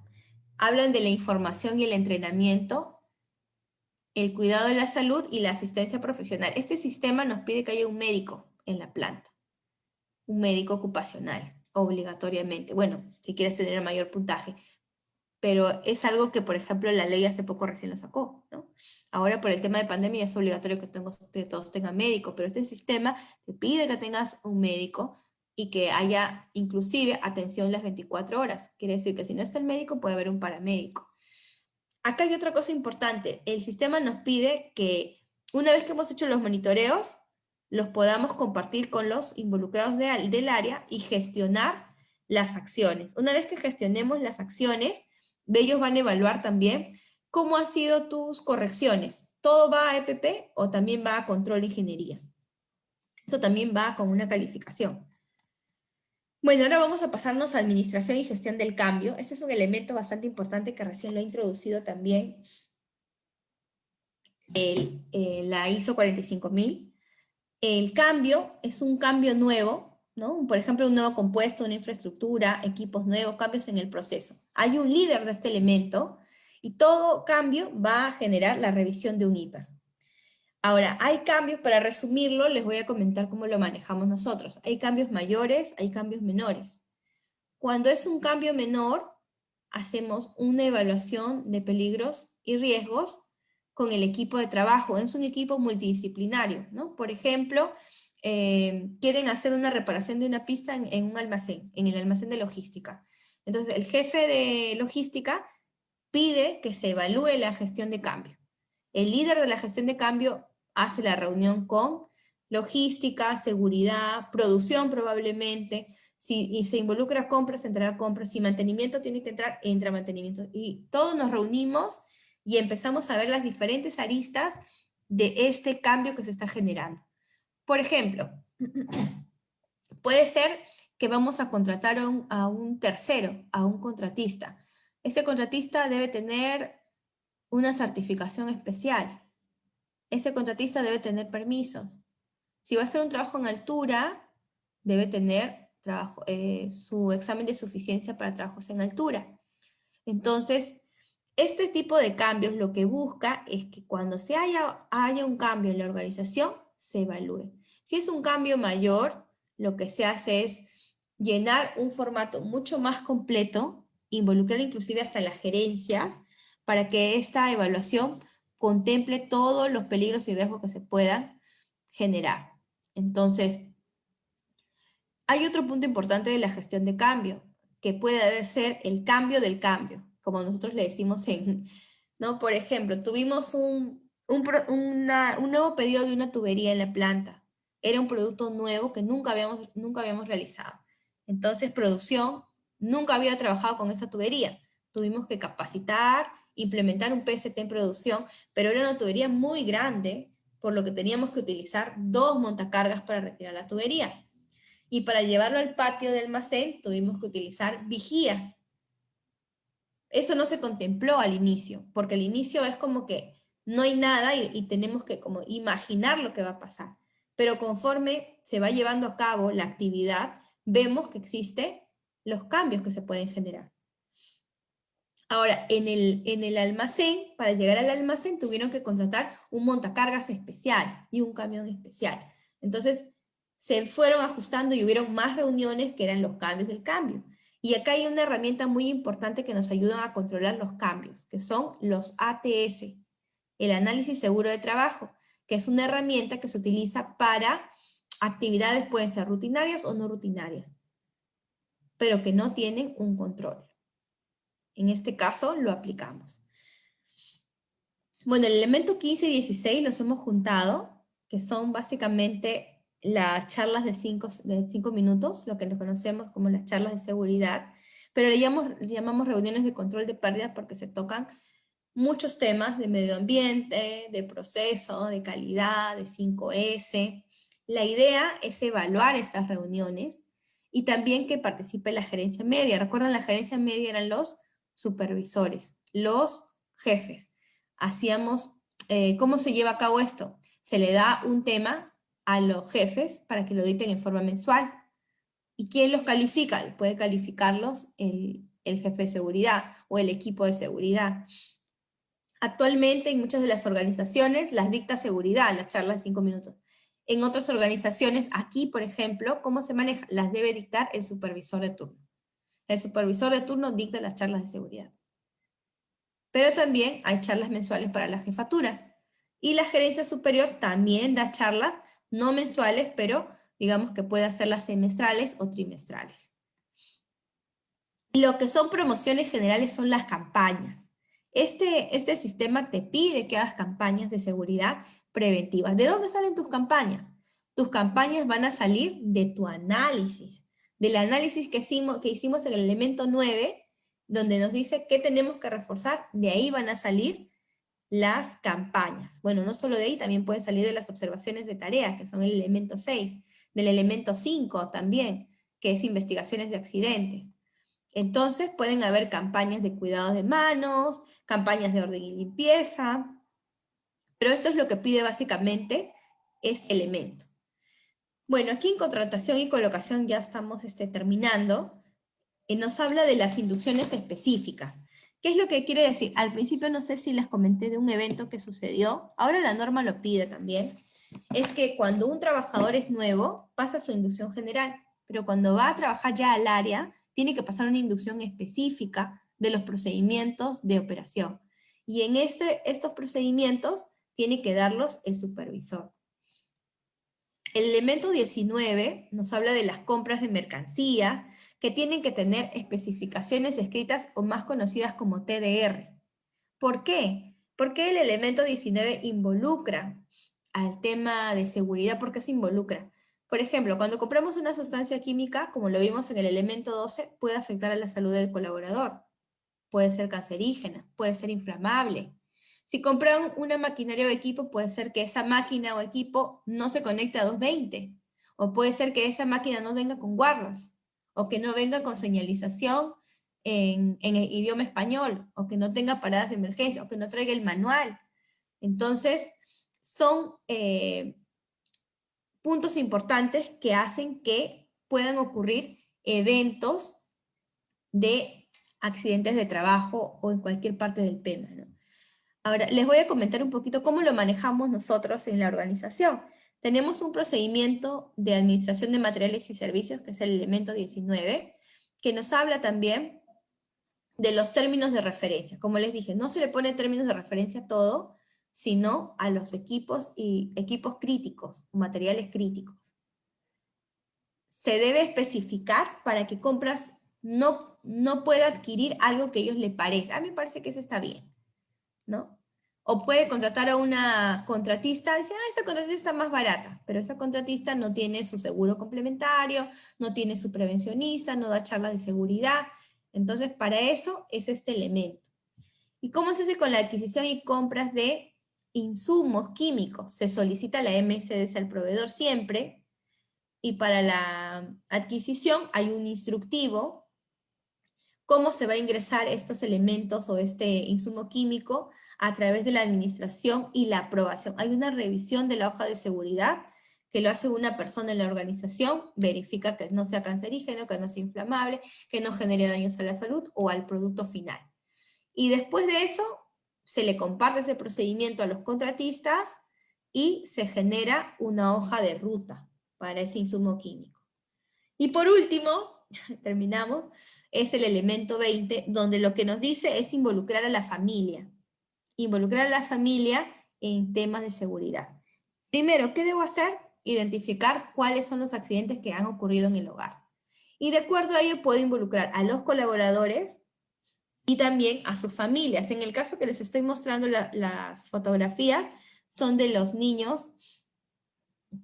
hablan de la información y el entrenamiento, el cuidado de la salud y la asistencia profesional. Este sistema nos pide que haya un médico en la planta, un médico ocupacional, obligatoriamente. Bueno, si quieres tener el mayor puntaje, pero es algo que, por ejemplo, la ley hace poco recién lo sacó, ¿no? Ahora, por el tema de pandemia, es obligatorio que todos tengan médico, pero este sistema te pide que tengas un médico y que haya, inclusive, atención las 24 horas. Quiere decir que si no está el médico, puede haber un paramédico. Acá hay otra cosa importante. El sistema nos pide que, una vez que hemos hecho los monitoreos, los podamos compartir con los involucrados del área y gestionar las acciones. Una vez que gestionemos las acciones, ellos van a evaluar también cómo han sido tus correcciones. ¿Todo va a EPP o también va a control de ingeniería? Eso también va con una calificación. Bueno, ahora vamos a pasarnos a administración y gestión del cambio. Este es un elemento bastante importante que recién lo ha introducido también la ISO 45000. El cambio es un cambio nuevo, ¿no? Por ejemplo, un nuevo compuesto, una infraestructura, equipos nuevos, cambios en el proceso. Hay un líder de este elemento y todo cambio va a generar la revisión de un IPER. Ahora, hay cambios, para resumirlo, les voy a comentar cómo lo manejamos nosotros. Hay cambios mayores, hay cambios menores. Cuando es un cambio menor, hacemos una evaluación de peligros y riesgos con el equipo de trabajo. Es un equipo multidisciplinario, ¿no? Por ejemplo, quieren hacer una reparación de una pista en un almacén, en el almacén de logística. Entonces, el jefe de logística pide que se evalúe la gestión de cambio. El líder de la gestión de cambio hace la reunión con logística, seguridad, producción probablemente. Si se involucra compras, entrará compras. Si mantenimiento tiene que entrar, entra mantenimiento. Y todos nos reunimos y empezamos a ver las diferentes aristas de este cambio que se está generando. Por ejemplo, puede ser que vamos a contratar a un tercero, a un contratista. Ese contratista debe tener una certificación especial. Ese contratista debe tener permisos. Si va a hacer un trabajo en altura, debe tener su examen de suficiencia para trabajos en altura. Entonces, este tipo de cambios lo que busca es que cuando haya un cambio en la organización, se evalúe. Si es un cambio mayor, lo que se hace es llenar un formato mucho más completo, involucrar inclusive hasta las gerencias, para que esta evaluación contemple todos los peligros y riesgos que se puedan generar. Entonces, hay otro punto importante de la gestión de cambio, que puede ser el cambio del cambio, como nosotros le decimos ¿no? Por ejemplo, tuvimos un nuevo pedido de una tubería en la planta. Era un producto nuevo que nunca habíamos realizado. Entonces, producción nunca había trabajado con esa tubería. Tuvimos que capacitar, implementar un PST en producción, pero era una tubería muy grande, por lo que teníamos que utilizar 2 montacargas para retirar la tubería. Y para llevarlo al patio del almacén tuvimos que utilizar vigías. Eso no se contempló al inicio, porque al inicio es como que no hay nada y tenemos que como imaginar lo que va a pasar. Pero conforme se va llevando a cabo la actividad, vemos que existen los cambios que se pueden generar. Ahora, en el almacén, para llegar al almacén, tuvieron que contratar un montacargas especial y un camión especial. Entonces, se fueron ajustando y hubieron más reuniones que eran los cambios del cambio. Y acá hay una herramienta muy importante que nos ayuda a controlar los cambios, que son los ATS, el análisis seguro de trabajo, que es una herramienta que se utiliza para actividades, pueden ser rutinarias o no rutinarias, pero que no tienen un control. En este caso lo aplicamos. Bueno, el elemento 15 y 16 los hemos juntado, que son básicamente las charlas de 5 minutos, lo que nos conocemos como las charlas de seguridad, pero le llamamos reuniones de control de pérdidas porque se tocan muchos temas de medio ambiente, de proceso, de calidad, de 5S. La idea es evaluar estas reuniones y también que participe la gerencia media. Recuerden, la gerencia media eran los supervisores, los jefes. Hacíamos, ¿cómo se lleva a cabo esto? Se le da un tema a los jefes para que lo editen en forma mensual. ¿Y quién los califica? Puede calificarlos el jefe de seguridad o el equipo de seguridad. Actualmente en muchas de las organizaciones las dicta seguridad, las charlas de 5 minutos. En otras organizaciones, aquí por ejemplo, ¿cómo se maneja? Las debe dictar el supervisor de turno. El supervisor de turno dicta las charlas de seguridad. Pero también hay charlas mensuales para las jefaturas. Y la gerencia superior también da charlas, no mensuales, pero digamos que puede hacerlas semestrales o trimestrales. Lo que son promociones generales son las campañas. Este sistema te pide que hagas campañas de seguridad preventivas. ¿De dónde salen tus campañas? Tus campañas van a salir de tu análisis, del análisis que hicimos en el elemento 9, donde nos dice qué tenemos que reforzar. De ahí van a salir las campañas. Bueno, no solo de ahí, también pueden salir de las observaciones de tareas, que son el elemento 6, del elemento 5 también, que es investigaciones de accidentes. Entonces pueden haber campañas de cuidado de manos, campañas de orden y limpieza, pero esto es lo que pide básicamente este elemento. Bueno, aquí en contratación y colocación ya estamos terminando. Nos habla de las inducciones específicas. ¿Qué es lo que quiere decir? Al principio no sé si les comenté de un evento que sucedió, ahora la norma lo pide también, es que cuando un trabajador es nuevo, pasa su inducción general, pero cuando va a trabajar ya al área, tiene que pasar una inducción específica de los procedimientos de operación. Y en estos procedimientos tiene que darlos el supervisor. El elemento 19 nos habla de las compras de mercancías que tienen que tener especificaciones escritas o más conocidas como TDR. ¿Por qué? Porque el elemento 19 involucra al tema de seguridad. ¿Por qué se involucra? Por ejemplo, cuando compramos una sustancia química, como lo vimos en el elemento 12, puede afectar a la salud del colaborador. Puede ser cancerígena, puede ser inflamable. Si compran una maquinaria o equipo, puede ser que esa máquina o equipo no se conecte a 220. O puede ser que esa máquina no venga con guardas. O que no venga con señalización en el idioma español. O que no tenga paradas de emergencia. O que no traiga el manual. Entonces, son puntos importantes que hacen que puedan ocurrir eventos de accidentes de trabajo o en cualquier parte del tema, ¿no? Ahora, les voy a comentar un poquito cómo lo manejamos nosotros en la organización. Tenemos un procedimiento de administración de materiales y servicios, que es el elemento 19, que nos habla también de los términos de referencia. Como les dije, no se le pone términos de referencia a todo, sino a los equipos y equipos críticos, materiales críticos. Se debe especificar para que compras no no puede adquirir algo que a ellos les parezca. A mí me parece que eso está bien, ¿no? O puede contratar a una contratista, dice, ah, esa contratista está más barata, pero esa contratista no tiene su seguro complementario, no tiene su prevencionista, no da charlas de seguridad. Entonces, para eso es este elemento. ¿Y cómo se hace con la adquisición y compras de insumos químicos? Se solicita la MSDS al proveedor siempre, y para la adquisición hay un instructivo, cómo se va a ingresar estos elementos o este insumo químico a través de la administración y la aprobación. Hay una revisión de la hoja de seguridad que lo hace una persona en la organización, verifica que no sea cancerígeno, que no sea inflamable, que no genere daños a la salud o al producto final. Y después de eso, se le comparte ese procedimiento a los contratistas y se genera una hoja de ruta para ese insumo químico. Y por último, terminamos, es el elemento 20, donde lo que nos dice es involucrar a la familia. Involucrar a la familia en temas de seguridad. Primero, ¿qué debo hacer? Identificar cuáles son los accidentes que han ocurrido en el hogar. Y de acuerdo a ello puedo involucrar a los colaboradores y también a sus familias. En el caso que les estoy mostrando las fotografías, son de los niños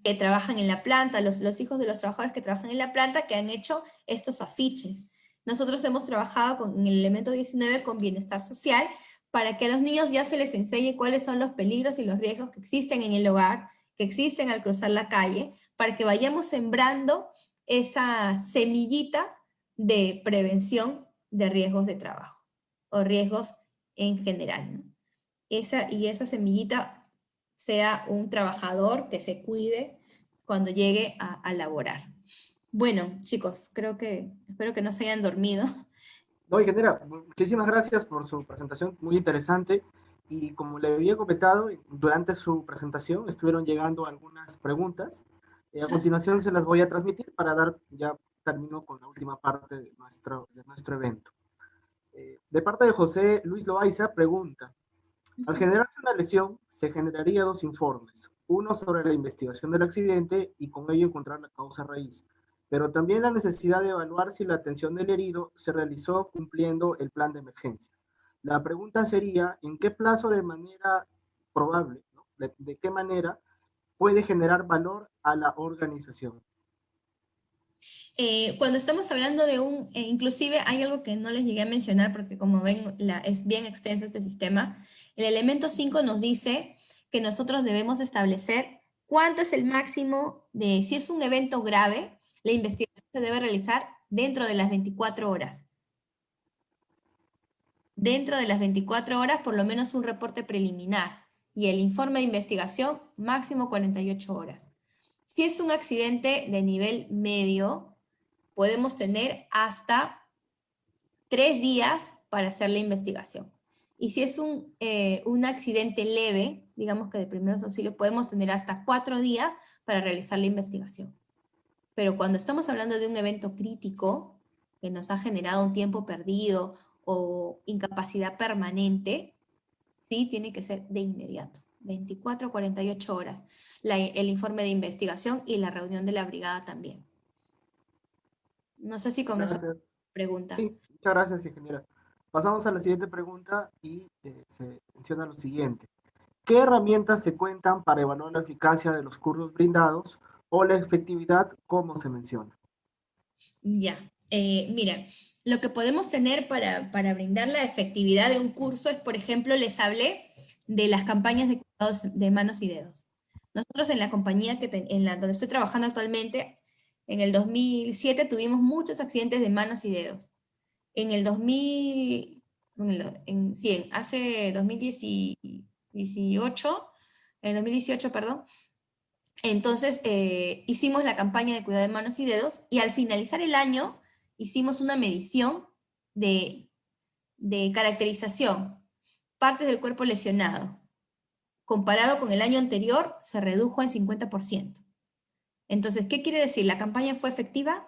que trabajan en la planta, los hijos de los trabajadores que trabajan en la planta que han hecho estos afiches. Nosotros hemos trabajado con el elemento 19 con bienestar social para que a los niños ya se les enseñe cuáles son los peligros y los riesgos que existen en el hogar, que existen al cruzar la calle, para que vayamos sembrando esa semillita de prevención de riesgos de trabajo o riesgos en general, ¿no? Esa semillita sea un trabajador que se cuide cuando llegue a laborar. Bueno, chicos, espero que no se hayan dormido. No, ingeniera, muchísimas gracias por su presentación, muy interesante. Y como le había comentado, durante su presentación estuvieron llegando algunas preguntas. A continuación se las voy a transmitir para dar, ya termino con la última parte de nuestro evento. De parte de José Luis Loaiza, pregunta, al generarse una lesión, se generaría dos informes, uno sobre la investigación del accidente y con ello encontrar la causa raíz, pero también la necesidad de evaluar si la atención del herido se realizó cumpliendo el plan de emergencia. La pregunta sería, ¿en qué plazo de manera probable, ¿no? de qué manera puede generar valor a la organización? Cuando estamos hablando de inclusive hay algo que no les llegué a mencionar porque como ven es bien extenso este sistema, el elemento 5 nos dice que nosotros debemos establecer cuánto es el máximo de, si es un evento grave, la investigación se debe realizar dentro de las 24 horas. Dentro de las 24 horas, por lo menos un reporte preliminar, y el informe de investigación, máximo 48 horas. Si es un accidente de nivel medio, podemos tener hasta 3 días para hacer la investigación. Y si es un accidente leve, digamos que de primeros auxilios, podemos tener hasta 4 días para realizar la investigación. Pero cuando estamos hablando de un evento crítico, que nos ha generado un tiempo perdido o incapacidad permanente, sí, tiene que ser de inmediato. 24 a 48 horas. El informe de investigación y la reunión de la brigada también. No sé si con eso Gracias. pregunta. Sí, muchas gracias, ingeniera. Pasamos a la siguiente pregunta y se menciona lo siguiente. ¿Qué herramientas se cuentan para evaluar la eficacia de los cursos brindados o la efectividad, como se menciona? Ya, mira, lo que podemos tener para brindar la efectividad de un curso es, por ejemplo, les hablé de las campañas de cuidados de manos y dedos. Nosotros en la compañía donde estoy trabajando actualmente, en el 2007 tuvimos muchos accidentes de manos y dedos. En el 2000, hace 2018, en el 2018, perdón, entonces hicimos la campaña de cuidado de manos y dedos y al finalizar el año hicimos una medición de, de caracterización, partes del cuerpo lesionado. Comparado con el año anterior, se redujo en 50%. Entonces, ¿qué quiere decir? ¿La campaña fue efectiva?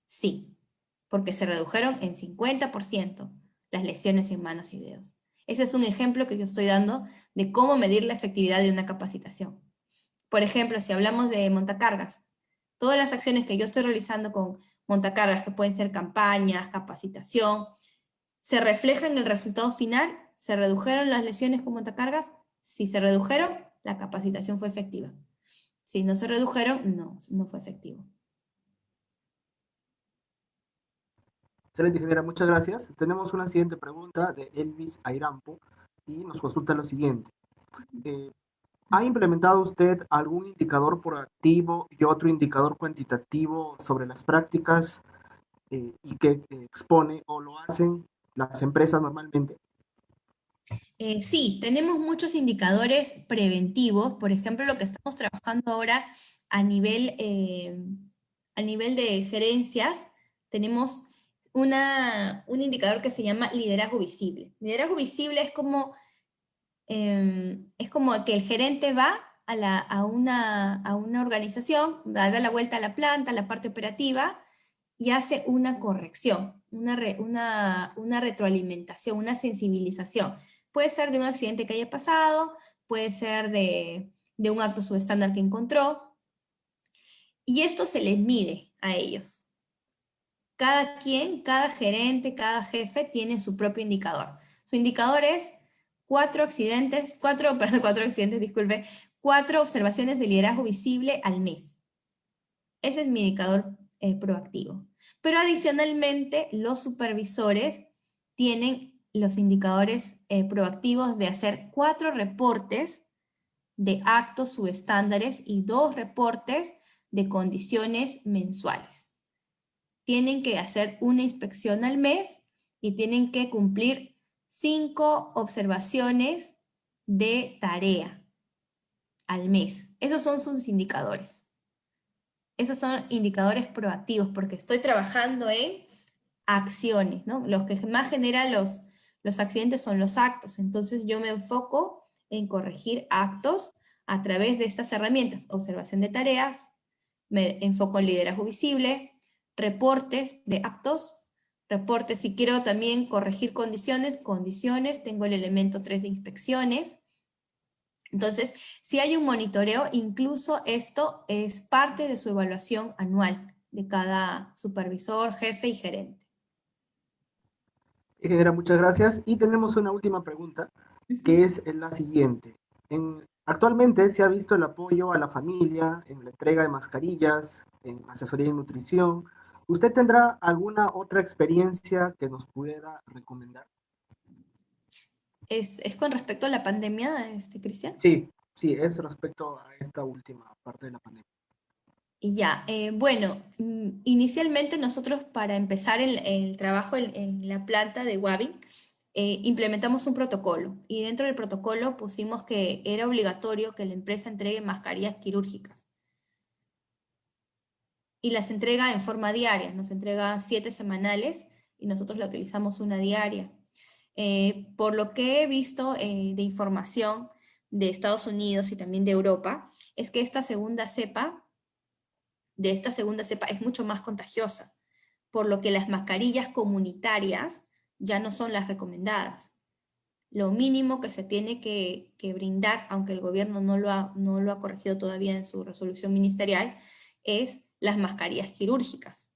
Sí, porque se redujeron en 50% las lesiones en manos y dedos. Ese es un ejemplo que yo estoy dando de cómo medir la efectividad de una capacitación. Por ejemplo, si hablamos de montacargas, todas las acciones que yo estoy realizando con montacargas, que pueden ser campañas, capacitación, ¿se refleja en el resultado final? ¿Se redujeron las lesiones con montacargas? Si se redujeron, la capacitación fue efectiva. Si no se redujeron, no fue efectivo. Excelente, ingeniera, muchas gracias. Tenemos una siguiente pregunta de Elvis Airampo y nos consulta lo siguiente. ¿Ha implementado usted algún indicador proactivo y otro indicador cuantitativo sobre las prácticas y que expone o lo hacen las empresas normalmente? Sí, tenemos muchos indicadores preventivos, por ejemplo, lo que estamos trabajando ahora a nivel de gerencias, tenemos un indicador que se llama liderazgo visible. Liderazgo visible es como que el gerente va a una organización, da la vuelta a la planta, a la parte operativa, y hace una corrección, una retroalimentación, una sensibilización. Puede ser de un accidente que haya pasado, puede ser de un acto subestándar que encontró, y esto se les mide a ellos. Cada quien, cada gerente, cada jefe tiene su propio indicador. Su indicador es 4 observaciones de liderazgo visible al mes. Ese es mi indicador proactivo. Pero adicionalmente, los supervisores tienen los indicadores proactivos de hacer 4 reportes de actos subestándares y 2 reportes de condiciones mensuales. Tienen que hacer una inspección al mes y tienen que cumplir 5 observaciones de tarea al mes. Esos son sus indicadores. Esos son indicadores proactivos porque estoy trabajando en acciones, ¿no? Los que más generan los accidentes son los actos. Entonces yo me enfoco en corregir actos a través de estas herramientas. Observación de tareas, me enfoco en liderazgo visible, reportes de actos, reportes, si quiero también corregir condiciones, tengo el elemento 3 de inspecciones. Entonces, si hay un monitoreo, incluso esto es parte de su evaluación anual de cada supervisor, jefe y gerente. Ingeniera, muchas gracias. Y tenemos una última pregunta, que es la siguiente. Actualmente se ha visto el apoyo a la familia en la entrega de mascarillas, en asesoría y nutrición. ¿Usted tendrá alguna otra experiencia que nos pueda recomendar? ¿Es con respecto a la pandemia, Cristian? Sí, sí, es respecto a esta última parte de la pandemia. Y ya, bueno, inicialmente nosotros para empezar el trabajo en la planta de Wavin, implementamos un protocolo y dentro del protocolo pusimos que era obligatorio que la empresa entregue mascarillas quirúrgicas y las entrega en forma diaria, nos entrega 7 semanales y nosotros la utilizamos una diaria. Por lo que he visto de información de Estados Unidos y también de Europa, es que esta segunda cepa es mucho más contagiosa, por lo que las mascarillas comunitarias ya no son las recomendadas. Lo mínimo que se tiene que brindar, aunque el gobierno no lo ha corregido todavía en su resolución ministerial, es las mascarillas quirúrgicas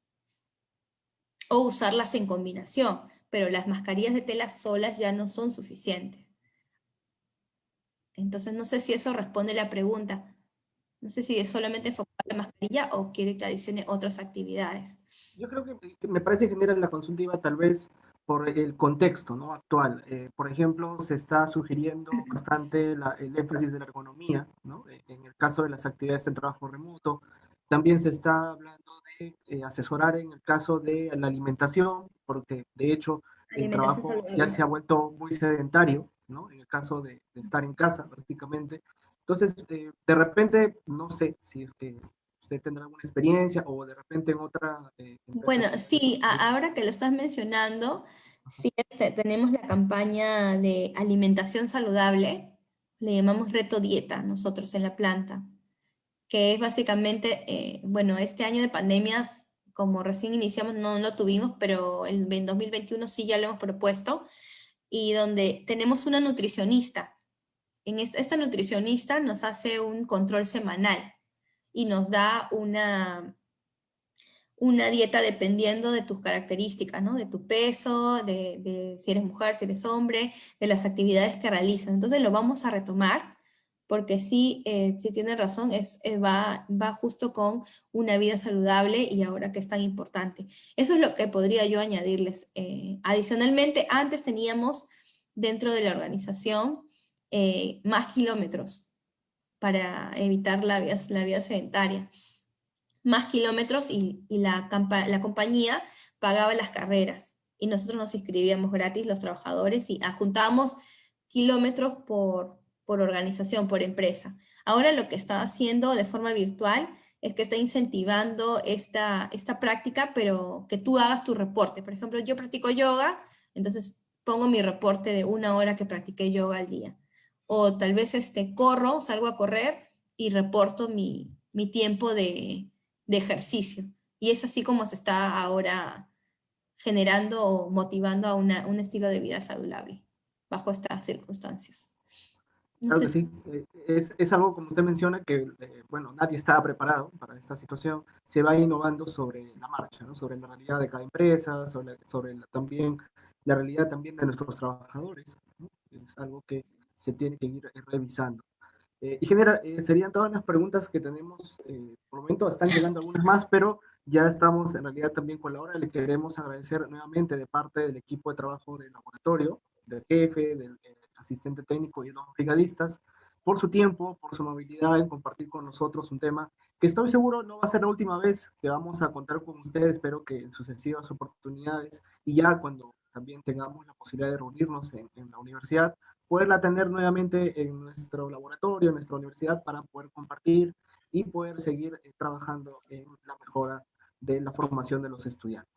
o usarlas en combinación, pero las mascarillas de tela solas ya no son suficientes. Entonces no sé si eso responde la pregunta. No sé si es solamente enfocar la mascarilla o quiere que adicione otras actividades. Yo creo que me parece que genera la consulta iba tal vez por el contexto, ¿no? Actual. Por ejemplo, se está sugiriendo bastante el énfasis de la ergonomía, ¿no? En el caso de las actividades de trabajo remoto. También se está hablando de asesorar en el caso de la alimentación, porque de hecho el Alimentación trabajo ya saludable. se ha vuelto muy sedentario, ¿no? En el caso de estar en casa prácticamente. Entonces, de repente, no sé si es que usted tendrá alguna experiencia o de repente en otra empresa. Bueno, sí, ahora que lo estás mencionando, sí tenemos la campaña de alimentación saludable, le llamamos Reto Dieta nosotros en la planta, que es básicamente, bueno, este año de pandemias, como recién iniciamos, no lo tuvimos, pero en 2021 sí ya lo hemos propuesto, y donde tenemos una nutricionista. Esta nutricionista nos hace un control semanal y nos da una dieta dependiendo de tus características, ¿no? De tu peso, de si eres mujer, si eres hombre, de las actividades que realizas. Entonces lo vamos a retomar, porque sí, sí tiene razón, va justo con una vida saludable y ahora que es tan importante. Eso es lo que podría yo añadirles. Adicionalmente, antes teníamos dentro de la organización más kilómetros para evitar la vida sedentaria, más kilómetros y la compañía pagaba las carreras y nosotros nos inscribíamos gratis los trabajadores y adjuntábamos kilómetros por organización, por empresa. Ahora lo que está haciendo de forma virtual es que está incentivando esta práctica, pero que tú hagas tu reporte. Por ejemplo, yo practico yoga, entonces pongo mi reporte de 1 hora que practiqué yoga al día. O tal vez corro, salgo a correr y reporto mi tiempo de ejercicio. Y es así como se está ahora generando o motivando a un estilo de vida saludable bajo estas circunstancias. No Claro sé que si... sí. Es algo, como usted menciona, que, bueno, nadie estaba preparado para esta situación. Se va innovando sobre la marcha, ¿no? Sobre la realidad de cada empresa, también la realidad también de nuestros trabajadores, ¿no? Es algo que se tiene que ir revisando. Serían todas las preguntas que tenemos. Por el momento están llegando algunas más, pero ya estamos en realidad también con la hora. Le queremos agradecer nuevamente de parte del equipo de trabajo del laboratorio, del jefe, del asistente técnico y de los brigadistas, por su tiempo, por su amabilidad en compartir con nosotros un tema que estoy seguro no va a ser la última vez que vamos a contar con ustedes. Espero que en sucesivas oportunidades y ya cuando también tengamos la posibilidad de reunirnos en la universidad, poderla tener nuevamente en nuestro laboratorio, en nuestra universidad, para poder compartir y poder seguir trabajando en la mejora de la formación de los estudiantes.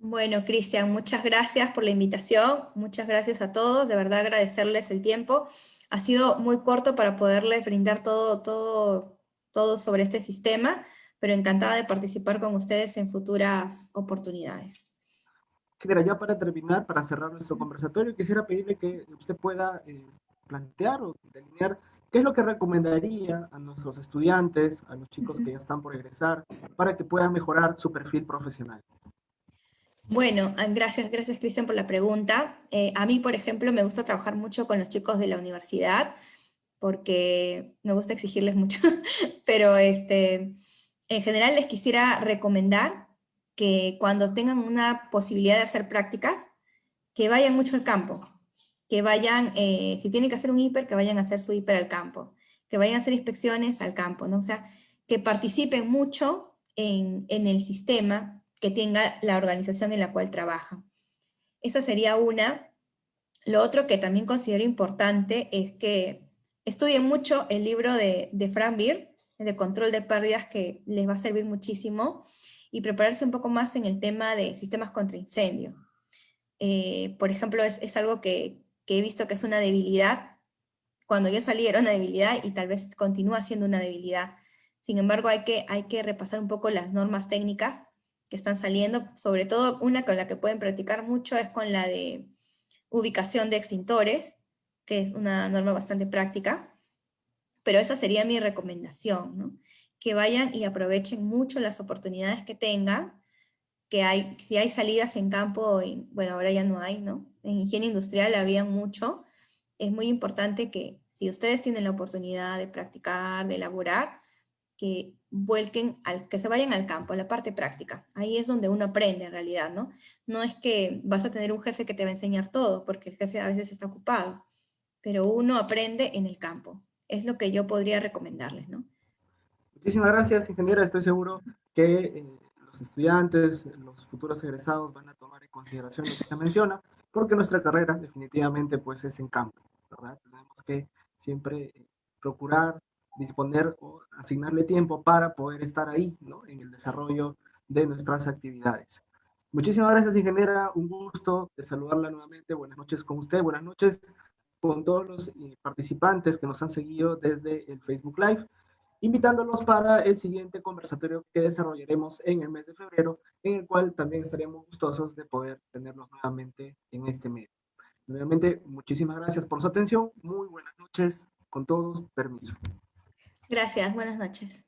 Bueno, Cristian, muchas gracias por la invitación, muchas gracias a todos, de verdad agradecerles el tiempo. Ha sido muy corto para poderles brindar todo sobre este sistema, pero encantada de participar con ustedes en futuras oportunidades. Genera, ya para terminar, para cerrar nuestro conversatorio, quisiera pedirle que usted pueda plantear o delinear qué es lo que recomendaría a nuestros estudiantes, a los chicos que ya están por egresar, para que puedan mejorar su perfil profesional. Bueno, gracias Cristian por la pregunta. A mí, por ejemplo, me gusta trabajar mucho con los chicos de la universidad porque me gusta exigirles mucho, pero en general les quisiera recomendar que cuando tengan una posibilidad de hacer prácticas, que vayan mucho al campo, que vayan, si tienen que hacer un hiper, que vayan a hacer su hiper al campo, que vayan a hacer inspecciones al campo, ¿no? O sea, que participen mucho en el sistema que tenga la organización en la cual trabajan. Esa sería una. Lo otro que también considero importante es que estudien mucho el libro de Frank Beer, de control de pérdidas, que les va a servir muchísimo, y prepararse un poco más en el tema de sistemas contra incendio. Por ejemplo, es algo que he visto que es una debilidad. Cuando yo salí era una debilidad y tal vez continúa siendo una debilidad. Sin embargo, hay que repasar un poco las normas técnicas que están saliendo, sobre todo una con la que pueden practicar mucho es con la de ubicación de extintores, que es una norma bastante práctica, pero esa sería mi recomendación, ¿no? Que vayan y aprovechen mucho las oportunidades que tengan, si hay salidas en campo, bueno, ahora ya no hay, ¿no? En higiene industrial había mucho. Es muy importante que si ustedes tienen la oportunidad de practicar, de elaborar, que se vayan al campo, a la parte práctica. Ahí es donde uno aprende en realidad, ¿no? No es que vas a tener un jefe que te va a enseñar todo, porque el jefe a veces está ocupado, pero uno aprende en el campo. Es lo que yo podría recomendarles, ¿no? Muchísimas gracias, ingeniera. Estoy seguro que los estudiantes, los futuros egresados van a tomar en consideración lo que usted menciona, porque nuestra carrera definitivamente pues es en campo, ¿verdad? Tenemos que siempre procurar disponer o asignarle tiempo para poder estar ahí, ¿no? En el desarrollo de nuestras actividades. Muchísimas gracias, ingeniera. Un gusto de saludarla nuevamente. Buenas noches con usted. Buenas noches con todos los participantes que nos han seguido desde el Facebook Live, invitándolos para el siguiente conversatorio que desarrollaremos en el mes de febrero, en el cual también estaremos gustosos de poder tenerlos nuevamente en este medio. Nuevamente, muchísimas gracias por su atención. Muy buenas noches con todos. Permiso. Gracias, buenas noches.